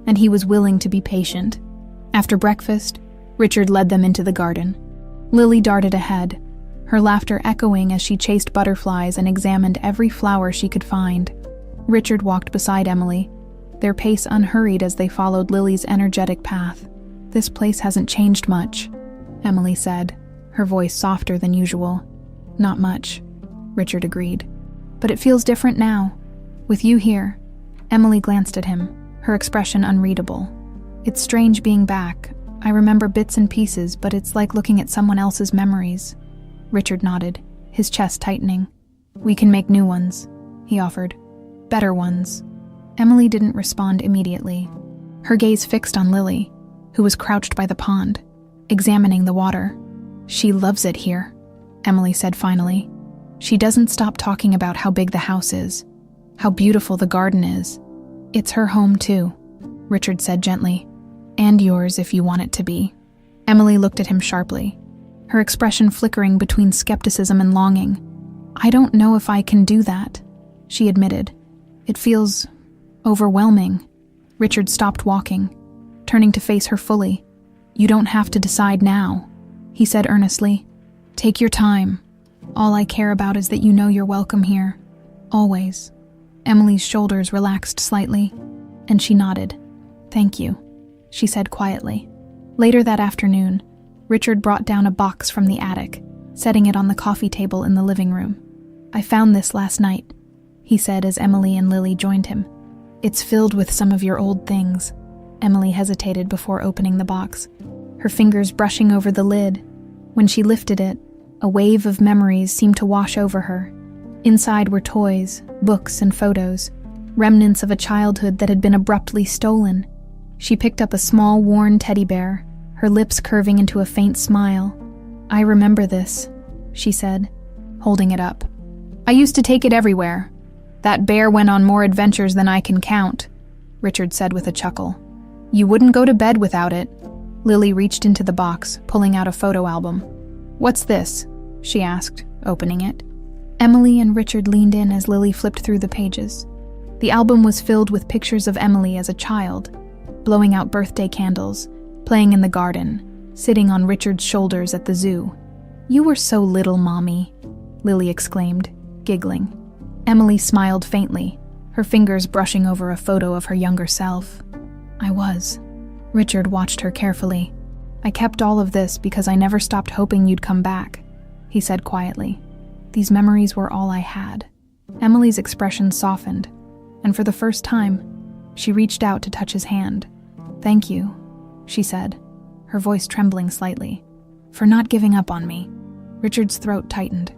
and he was willing to be patient. After breakfast, Richard led them into the garden. Lily darted ahead, her laughter echoing as she chased butterflies and examined every flower she could find. Richard walked beside Emily, their pace unhurried as they followed Lily's energetic path. "This place hasn't changed much," Emily said, her voice softer than usual. "Not much," Richard agreed. "But it feels different now, with you here." Emily glanced at him, her expression unreadable. "It's strange being back. I remember bits and pieces, but it's like looking at someone else's memories." Richard nodded, his chest tightening. "We can make new ones," he offered. "Better ones." Emily didn't respond immediately, her gaze fixed on Lily, who was crouched by the pond, examining the water. "She loves it here," Emily said finally. "She doesn't stop talking about how big the house is, how beautiful the garden is. It's her home too," Richard said gently. "And yours if you want it to be." Emily looked at him sharply, her expression flickering between skepticism and longing. "I don't know if I can do that," she admitted. "It feels overwhelming." Richard stopped walking, turning to face her fully. "You don't have to decide now," he said earnestly. "Take your time. All I care about is that you know you're welcome here. Always." Emily's shoulders relaxed slightly, and she nodded. "Thank you," she said quietly. Later that afternoon, Richard brought down a box from the attic, setting it on the coffee table in the living room. "I found this last night," he said as Emily and Lily joined him. "It's filled with some of your old things." Emily hesitated before opening the box, her fingers brushing over the lid. When she lifted it, a wave of memories seemed to wash over her. Inside were toys, books, and photos, remnants of a childhood that had been abruptly stolen. She picked up a small, worn teddy bear, her lips curving into a faint smile. "I remember this," she said, holding it up. "I used to take it everywhere. That bear went on more adventures than I can count," Richard said with a chuckle. "You wouldn't go to bed without it." Lily reached into the box, pulling out a photo album. "What's this?" she asked, opening it. Emily and Richard leaned in as Lily flipped through the pages. The album was filled with pictures of Emily as a child, blowing out birthday candles, playing in the garden, sitting on Richard's shoulders at the zoo. "You were so little, Mommy," Lily exclaimed, giggling. Emily smiled faintly, her fingers brushing over a photo of her younger self. "I was." Richard watched her carefully. "I kept all of this because I never stopped hoping you'd come back," he said quietly. "These memories were all I had." Emily's expression softened, and for the first time, she reached out to touch his hand. "Thank you," she said, her voice trembling slightly, "for not giving up on me." Richard's throat tightened,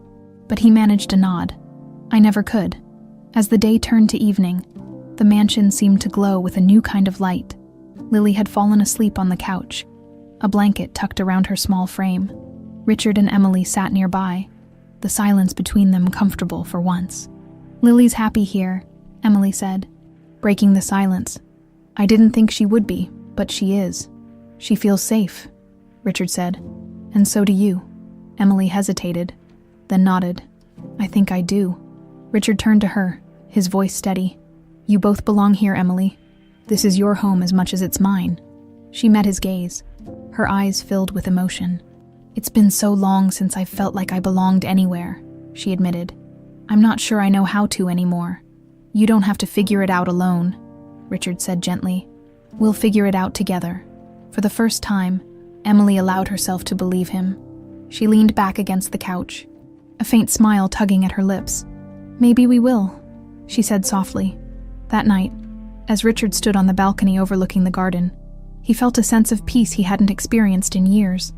but he managed a nod. "I never could." As the day turned to evening, the mansion seemed to glow with a new kind of light. Lily had fallen asleep on the couch, a blanket tucked around her small frame. Richard and Emily sat nearby, the silence between them comfortable for once. "Lily's happy here," Emily said, breaking the silence. I didn't think she would be, but she is. She feels safe, Richard said. And so do you. Emily hesitated, then nodded. I think I do. Richard turned to her, his voice steady. You both belong here, Emily. This is your home as much as it's mine. She met his gaze, her eyes filled with emotion. It's been so long since I felt like I belonged anywhere, she admitted. I'm not sure I know how to anymore. You don't have to figure it out alone, Richard said gently. We'll figure it out together. For the first time, Emily allowed herself to believe him. She leaned back against the couch, a faint smile tugging at her lips. Maybe we will, she said softly. That night, as Richard stood on the balcony overlooking the garden, he felt a sense of peace he hadn't experienced in years.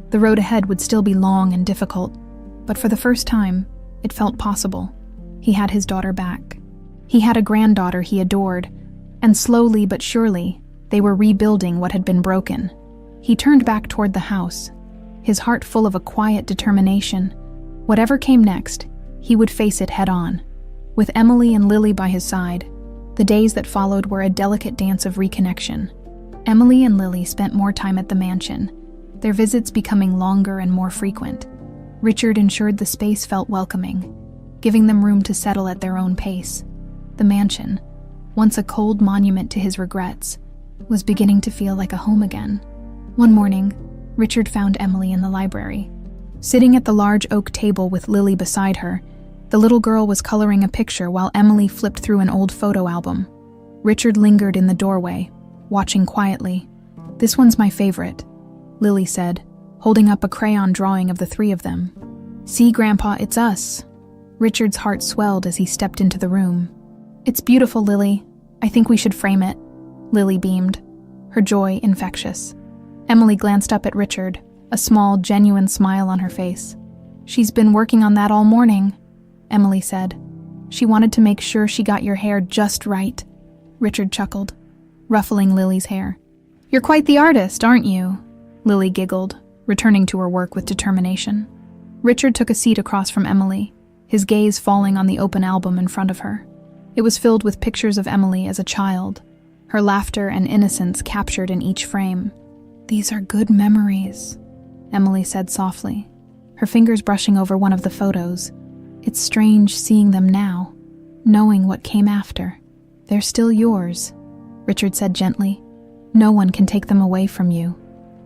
The road ahead would still be long and difficult, but for the first time, it felt possible. He had his daughter back. He had a granddaughter he adored, and slowly but surely, they were rebuilding what had been broken. He turned back toward the house, his heart full of a quiet determination. Whatever came next, he would face it head-on. With Emily and Lily by his side, the days that followed were a delicate dance of reconnection. Emily and Lily spent more time at the mansion, their visits becoming longer and more frequent. Richard ensured the space felt welcoming, giving them room to settle at their own pace. The mansion, once a cold monument to his regrets, was beginning to feel like a home again. One morning, Richard found Emily in the library. Sitting at the large oak table with Lily beside her, the little girl was coloring a picture while Emily flipped through an old photo album. Richard lingered in the doorway, watching quietly. This one's my favorite, Lily said, holding up a crayon drawing of the three of them. See, Grandpa, it's us. Richard's heart swelled as he stepped into the room. It's beautiful, Lily. I think we should frame it. Lily beamed, her joy infectious. Emily glanced up at Richard, a small, genuine smile on her face. She's been working on that all morning, Emily said. She wanted to make sure she got your hair just right. Richard chuckled, ruffling Lily's hair. You're quite the artist, aren't you? Lily giggled, returning to her work with determination. Richard took a seat across from Emily, his gaze falling on the open album in front of her. It was filled with pictures of Emily as a child, her laughter and innocence captured in each frame. These are good memories, Emily said softly, her fingers brushing over one of the photos. It's strange seeing them now, knowing what came after. They're still yours, Richard said gently. No one can take them away from you.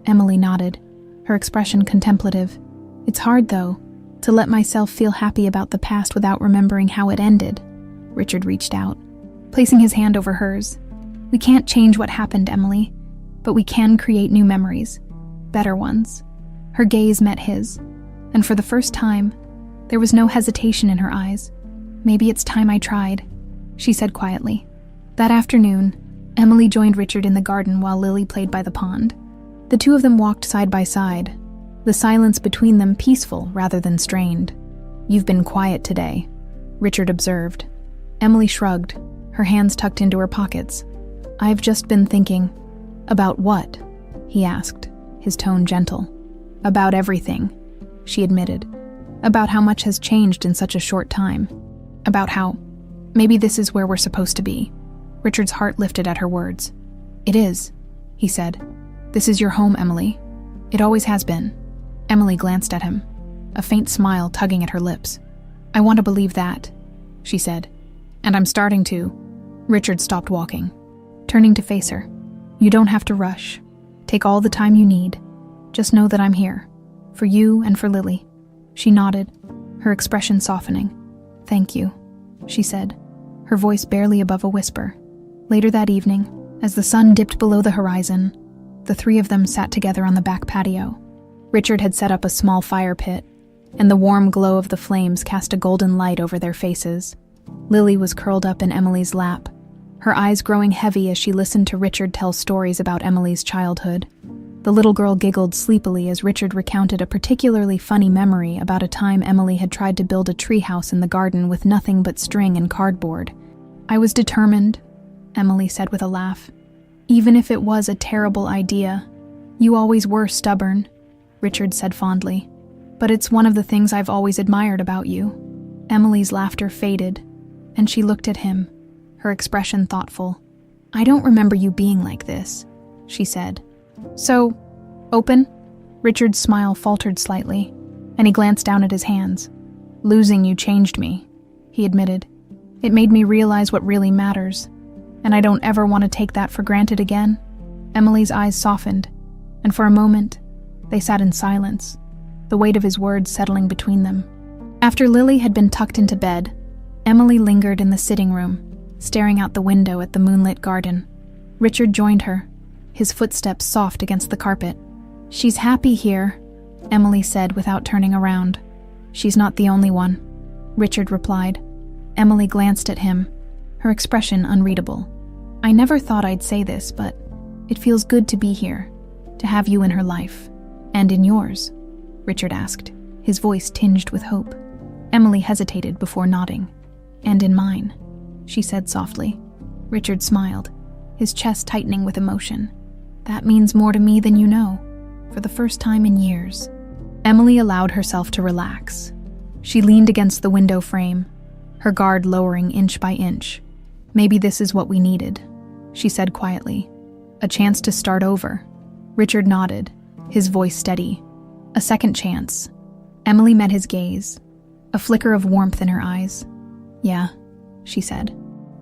Emily nodded, her expression contemplative. It's hard, though, to let myself feel happy about the past without remembering how it ended. Richard reached out, placing his hand over hers. We can't change what happened, Emily, but we can create new memories, better ones. Her gaze met his, and for the first time, there was no hesitation in her eyes. Maybe it's time I tried, she said quietly. That afternoon, Emily joined Richard in the garden while Lily played by the pond. The two of them walked side by side, the silence between them peaceful rather than strained. You've been quiet today, Richard observed. Emily shrugged, her hands tucked into her pockets. I've just been thinking. About what? He asked, his tone gentle. About everything, she admitted. About how much has changed in such a short time. About how maybe this is where we're supposed to be. Richard's heart lifted at her words. It is, he said. This is your home, Emily. It always has been. Emily glanced at him, a faint smile tugging at her lips. I want to believe that, she said. And I'm starting to. Richard stopped walking, turning to face her. You don't have to rush. Take all the time you need. Just know that I'm here. For you and for Lily. She nodded, her expression softening. Thank you, she said, her voice barely above a whisper. Later that evening, as the sun dipped below the horizon, the three of them sat together on the back patio. Richard had set up a small fire pit, and the warm glow of the flames cast a golden light over their faces. Lily was curled up in Emily's lap, her eyes growing heavy as she listened to Richard tell stories about Emily's childhood. The little girl giggled sleepily as Richard recounted a particularly funny memory about a time Emily had tried to build a treehouse in the garden with nothing but string and cardboard. I was determined, Emily said with a laugh. Even if it was a terrible idea. You always were stubborn, Richard said fondly. But it's one of the things I've always admired about you. Emily's laughter faded, and she looked at him, her expression thoughtful. "I don't remember you being like this," she said. "So, open?" Richard's smile faltered slightly, and he glanced down at his hands. "Losing you changed me," he admitted. "It made me realize what really matters, and I don't ever want to take that for granted again." Emily's eyes softened, and for a moment, they sat in silence, the weight of his words settling between them. After Lily had been tucked into bed, Emily lingered in the sitting room, staring out the window at the moonlit garden. Richard joined her, his footsteps soft against the carpet. "She's happy here," Emily said without turning around. "She's not the only one," Richard replied. Emily glanced at him, her expression unreadable. "I never thought I'd say this, but it feels good to be here, to have you in her life." "And in yours?" Richard asked, his voice tinged with hope. Emily hesitated before nodding. "And in mine," she said softly. Richard smiled, his chest tightening with emotion. "That means more to me than you know, for the first time in years." Emily allowed herself to relax. She leaned against the window frame, her guard lowering inch by inch. "Maybe this is what we needed," she said quietly. "A chance to start over." Richard nodded, his voice steady. "A second chance." Emily met his gaze, a flicker of warmth in her eyes. "Yeah," she said.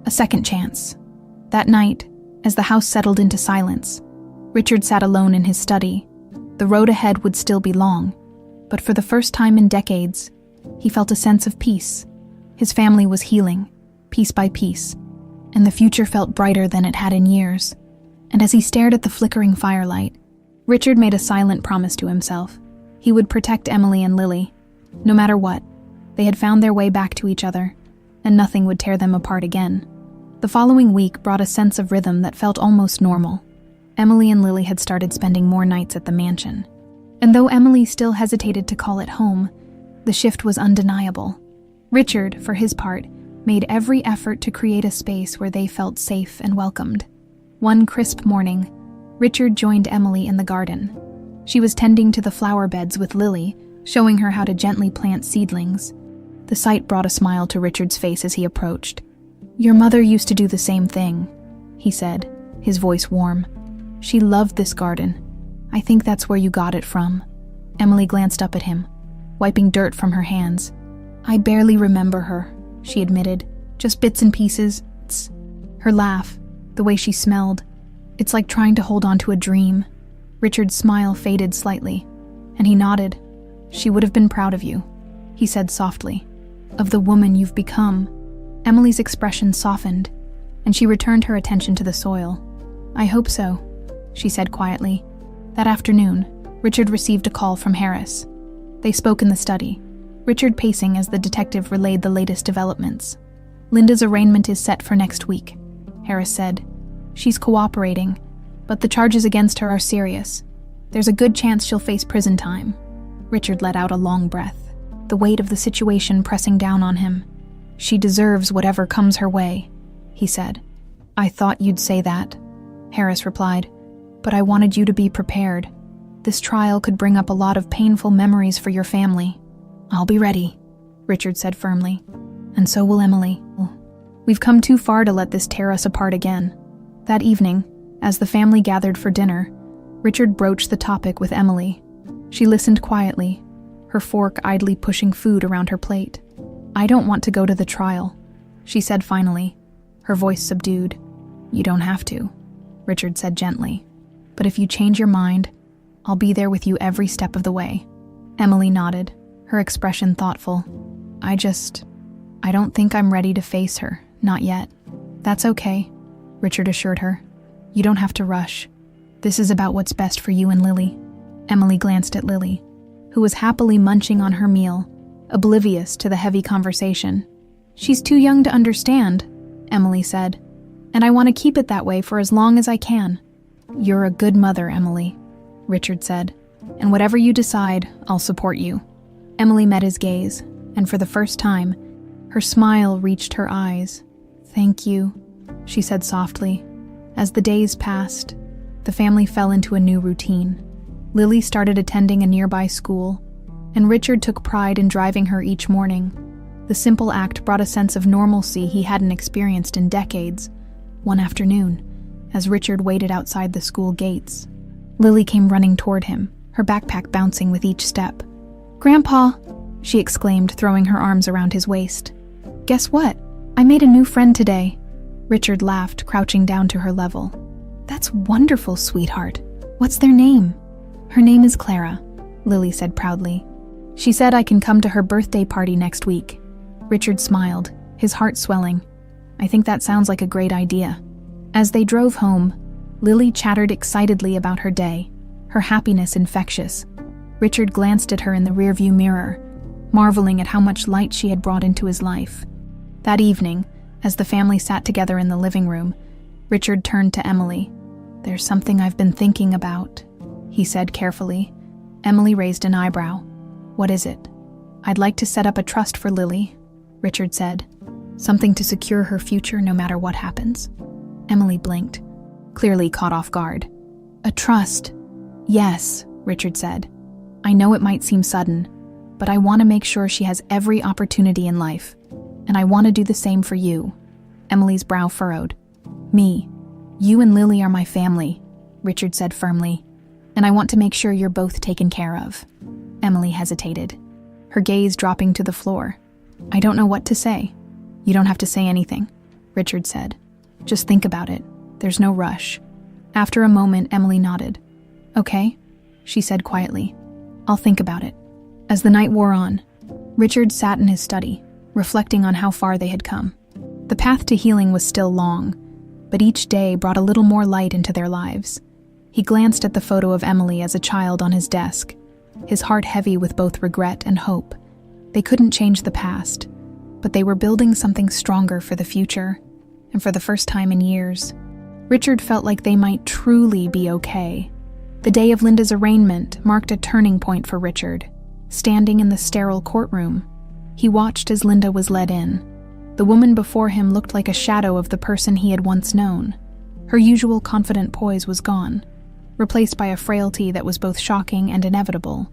"A second chance." That night, as the house settled into silence, Richard sat alone in his study. The road ahead would still be long, but for the first time in decades, he felt a sense of peace. His family was healing, piece by piece, and the future felt brighter than it had in years. And as he stared at the flickering firelight, Richard made a silent promise to himself. He would protect Emily and Lily, no matter what. They had found their way back to each other, and nothing would tear them apart again. The following week brought a sense of rhythm that felt almost normal. Emily and Lily had started spending more nights at the mansion. And though Emily still hesitated to call it home, the shift was undeniable. Richard, for his part, made every effort to create a space where they felt safe and welcomed. One crisp morning, Richard joined Emily in the garden. She was tending to the flower beds with Lily, showing her how to gently plant seedlings. The sight brought a smile to Richard's face as he approached. "Your mother used to do the same thing," he said, his voice warm. "She loved this garden. I think that's where you got it from." Emily glanced up at him, wiping dirt from her hands. "I barely remember her," she admitted. "Just bits and pieces." Her laugh, the way she smelled, it's like trying to hold on to a dream. Richard's smile faded slightly, and he nodded. "She would have been proud of you," he said softly. "Of the woman you've become." Emily's expression softened, and she returned her attention to the soil. "I hope so," she said quietly. That afternoon, Richard received a call from Harris. They spoke in the study, Richard pacing as the detective relayed the latest developments. "Linda's arraignment is set for next week," Harris said. "She's cooperating, but the charges against her are serious. There's a good chance she'll face prison time." Richard let out a long breath, the weight of the situation pressing down on him. "She deserves whatever comes her way," he said. "I thought you'd say that," Harris replied, "but I wanted you to be prepared. This trial could bring up a lot of painful memories for your family." "I'll be ready," Richard said firmly. "And so will Emily. We've come too far to let this tear us apart again." That evening, as the family gathered for dinner, Richard broached the topic with Emily. She listened quietly, her fork idly pushing food around her plate. "I don't want to go to the trial," she said finally, her voice subdued. "You don't have to," Richard said gently. "But if you change your mind, I'll be there with you every step of the way." Emily nodded, her expression thoughtful. I don't think I'm ready to face her, not yet." "That's okay," Richard assured her. "You don't have to rush. This is about what's best for you and Lily." Emily glanced at Lily, who was happily munching on her meal, oblivious to the heavy conversation. "She's too young to understand," Emily said, "and I want to keep it that way for as long as I can." "You're a good mother, Emily," Richard said, "and whatever you decide, I'll support you." Emily met his gaze, and for the first time, her smile reached her eyes. "Thank you," she said softly. As the days passed, the family fell into a new routine. Lily started attending a nearby school, and Richard took pride in driving her each morning. The simple act brought a sense of normalcy he hadn't experienced in decades. One afternoon, as Richard waited outside the school gates. Lily came running toward him, her backpack bouncing with each step. "Grandpa," she exclaimed, throwing her arms around his waist. "Guess what? I made a new friend today." Richard laughed, crouching down to her level. "That's wonderful, sweetheart. What's their name?" "Her name is Clara," Lily said proudly. "She said I can come to her birthday party next week." Richard smiled, his heart swelling. "I think that sounds like a great idea." As they drove home, Lily chattered excitedly about her day, her happiness infectious. Richard glanced at her in the rearview mirror, marveling at how much light she had brought into his life. That evening, as the family sat together in the living room, Richard turned to Emily. "There's something I've been thinking about," he said carefully. Emily raised an eyebrow. "What is it?" "I'd like to set up a trust for Lily," Richard said. "Something to secure her future no matter what happens." Emily blinked, clearly caught off guard. "A trust?" "Yes," Richard said. "I know it might seem sudden, but I want to make sure she has every opportunity in life. And I want to do the same for you." Emily's brow furrowed. "Me. You and Lily are my family," Richard said firmly. "And I want to make sure you're both taken care of." Emily hesitated, her gaze dropping to the floor. "I don't know what to say." "You don't have to say anything," Richard said. "Just think about it. There's no rush." After a moment, Emily nodded. "Okay," she said quietly. "I'll think about it." As the night wore on, Richard sat in his study, reflecting on how far they had come. The path to healing was still long, but each day brought a little more light into their lives. He glanced at the photo of Emily as a child on his desk, his heart heavy with both regret and hope. They couldn't change the past, but they were building something stronger for the future, and for the first time in years, Richard felt like they might truly be okay. The day of Linda's arraignment marked a turning point for Richard. Standing in the sterile courtroom, he watched as Linda was led in. The woman before him looked like a shadow of the person he had once known. Her usual confident poise was gone, replaced by a frailty that was both shocking and inevitable.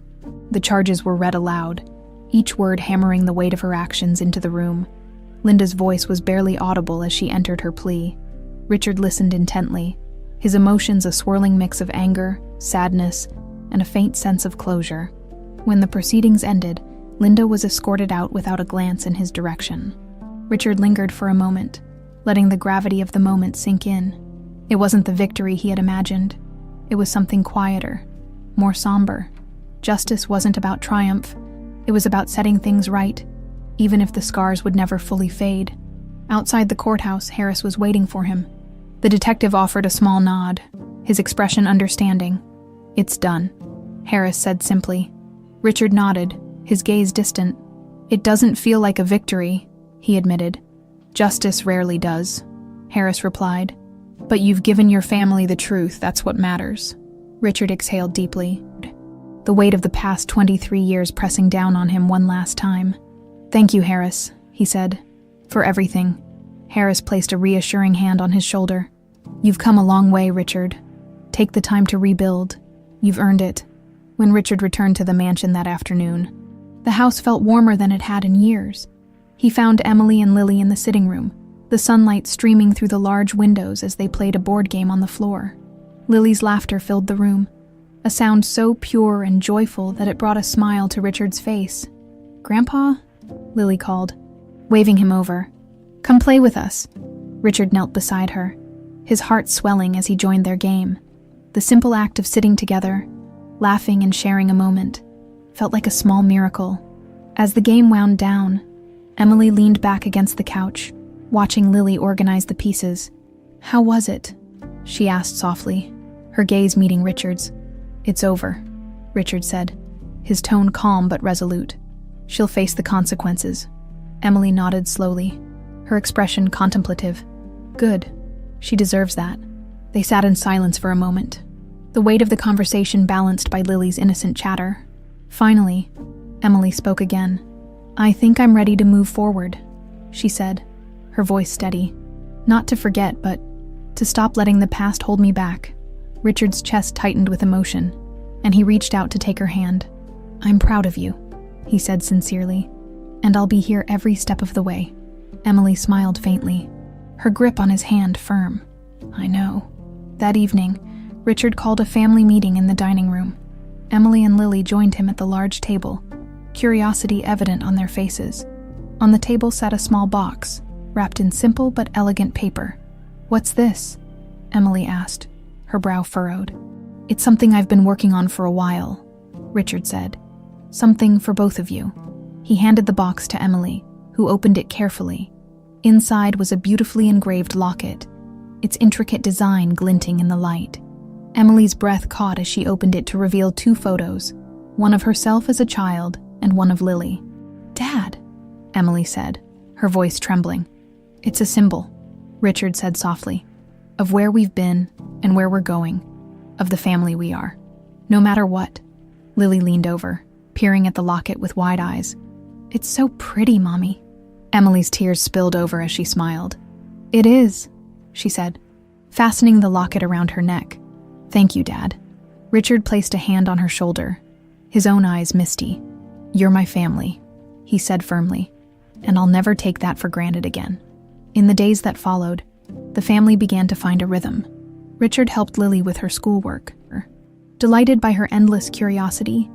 The charges were read aloud, each word hammering the weight of her actions into the room. Linda's voice was barely audible as she entered her plea. Richard listened intently, his emotions a swirling mix of anger, sadness, and a faint sense of closure. When the proceedings ended, Linda was escorted out without a glance in his direction. Richard lingered for a moment, letting the gravity of the moment sink in. It wasn't the victory he had imagined. It was something quieter, more somber. Justice wasn't about triumph. It was about setting things right, even if the scars would never fully fade. Outside the courthouse, Harris was waiting for him. The detective offered a small nod, his expression understanding. "It's done," Harris said simply. Richard nodded, his gaze distant. "It doesn't feel like a victory," he admitted. "Justice rarely does," Harris replied. "But you've given your family the truth, that's what matters." Richard exhaled deeply, the weight of the past 23 years pressing down on him one last time. "Thank you, Harris," he said, "for everything." Harris placed a reassuring hand on his shoulder. "You've come a long way, Richard. Take the time to rebuild. You've earned it." When Richard returned to the mansion that afternoon, the house felt warmer than it had in years. He found Emily and Lily in the sitting room, the sunlight streaming through the large windows as they played a board game on the floor. Lily's laughter filled the room, a sound so pure and joyful that it brought a smile to Richard's face. "Grandpa?" Lily called, waving him over. "Come play with us." Richard knelt beside her, his heart swelling as he joined their game. The simple act of sitting together, laughing and sharing a moment, felt like a small miracle. As the game wound down, Emily leaned back against the couch, watching Lily organize the pieces. "How was it?" she asked softly, her gaze meeting Richard's. "It's over," Richard said, his tone calm but resolute. "She'll face the consequences." Emily nodded slowly, her expression contemplative. "Good. She deserves that." They sat in silence for a moment, the weight of the conversation balanced by Lily's innocent chatter. Finally, Emily spoke again. "I think I'm ready to move forward," she said, her voice steady. "Not to forget, but to stop letting the past hold me back." Richard's chest tightened with emotion, and he reached out to take her hand. "I'm proud of you," he said sincerely, "and I'll be here every step of the way." Emily smiled faintly, her grip on his hand firm. "I know," That evening, Richard called a family meeting in the dining room. Emily and Lily joined him at the large table, curiosity evident on their faces. On the table sat a small box, wrapped in simple but elegant paper. "What's this?" Emily asked, her brow furrowed. "It's something I've been working on for a while," Richard said. "Something for both of you." He handed the box to Emily, who opened it carefully. Inside was a beautifully engraved locket, its intricate design glinting in the light. Emily's breath caught as she opened it to reveal 2 photos, one of herself as a child and one of Lily. "Dad," Emily said, her voice trembling. "It's a symbol," Richard said softly, "of where we've been and where we're going, of the family we are. No matter what." Lily leaned over, peering at the locket with wide eyes. "It's so pretty, Mommy." Emily's tears spilled over as she smiled. "It is," she said, fastening the locket around her neck. "Thank you, Dad." Richard placed a hand on her shoulder, his own eyes misty. "You're my family," he said firmly, "and I'll never take that for granted again." In the days that followed, the family began to find a rhythm. Richard helped Lily with her schoolwork. Delighted by her endless curiosity,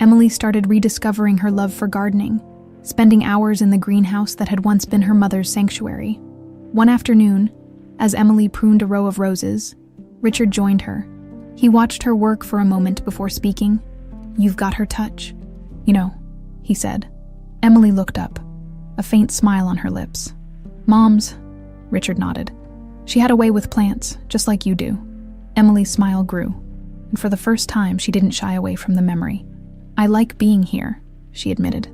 Emily started rediscovering her love for gardening, spending hours in the greenhouse that had once been her mother's sanctuary. One afternoon, as Emily pruned a row of roses, Richard joined her. He watched her work for a moment before speaking. "You've got her touch, you know," he said. Emily looked up, a faint smile on her lips. "Mom's," Richard nodded. "She had a way with plants, just like you do." Emily's smile grew, and for the first time she didn't shy away from the memory. "I like being here," she admitted.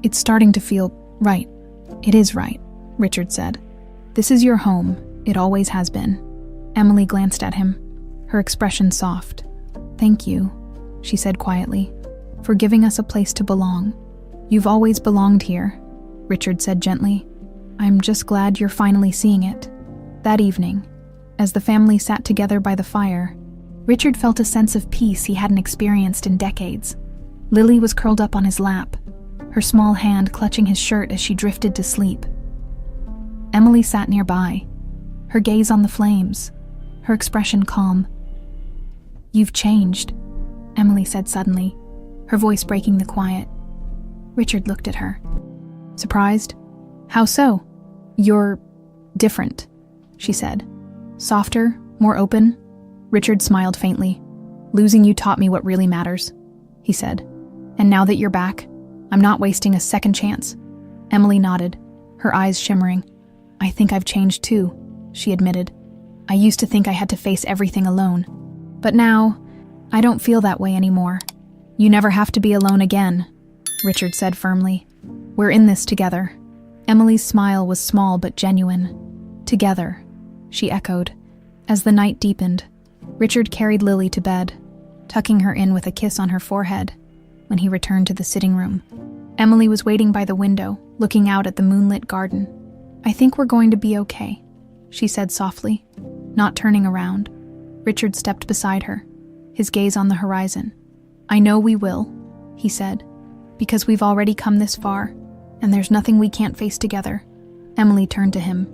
"It's starting to feel right." "It is right," Richard said. "This is your home. It always has been." Emily glanced at him, her expression soft. "Thank you," she said quietly, "for giving us a place to belong." "You've always belonged here," Richard said gently. "I'm just glad you're finally seeing it." That evening, as the family sat together by the fire, Richard felt a sense of peace he hadn't experienced in decades. Lily was curled up on his lap, her small hand clutching his shirt as she drifted to sleep. Emily sat nearby, her gaze on the flames, her expression calm. "You've changed," Emily said suddenly, her voice breaking the quiet. Richard looked at her, surprised. "How so?" "You're different," she said. "Softer, more open." Richard smiled faintly. "Losing you taught me what really matters," he said. "And now that you're back, I'm not wasting a second chance." Emily nodded, her eyes shimmering. "I think I've changed too," she admitted. "I used to think I had to face everything alone. But now, I don't feel that way anymore." "You never have to be alone again," Richard said firmly. "We're in this together." Emily's smile was small but genuine. "Together," she echoed. As the night deepened, Richard carried Lily to bed, tucking her in with a kiss on her forehead. When he returned to the sitting room, Emily was waiting by the window, looking out at the moonlit garden. "I think we're going to be okay," she said softly, not turning around. Richard stepped beside her, his gaze on the horizon. "I know we will," he said, "because we've already come this far, and there's nothing we can't face together." Emily turned to him,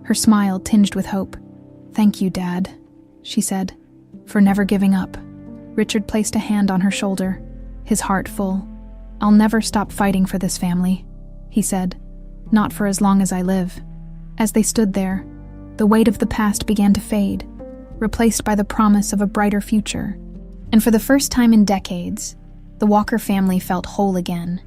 her smile tinged with hope. "Thank you, Dad," she said, "for never giving up." Richard placed a hand on her shoulder, his heart full. "I'll never stop fighting for this family," he said, "not for as long as I live." As they stood there, the weight of the past began to fade, replaced by the promise of a brighter future. And for the first time in decades, the Walker family felt whole again.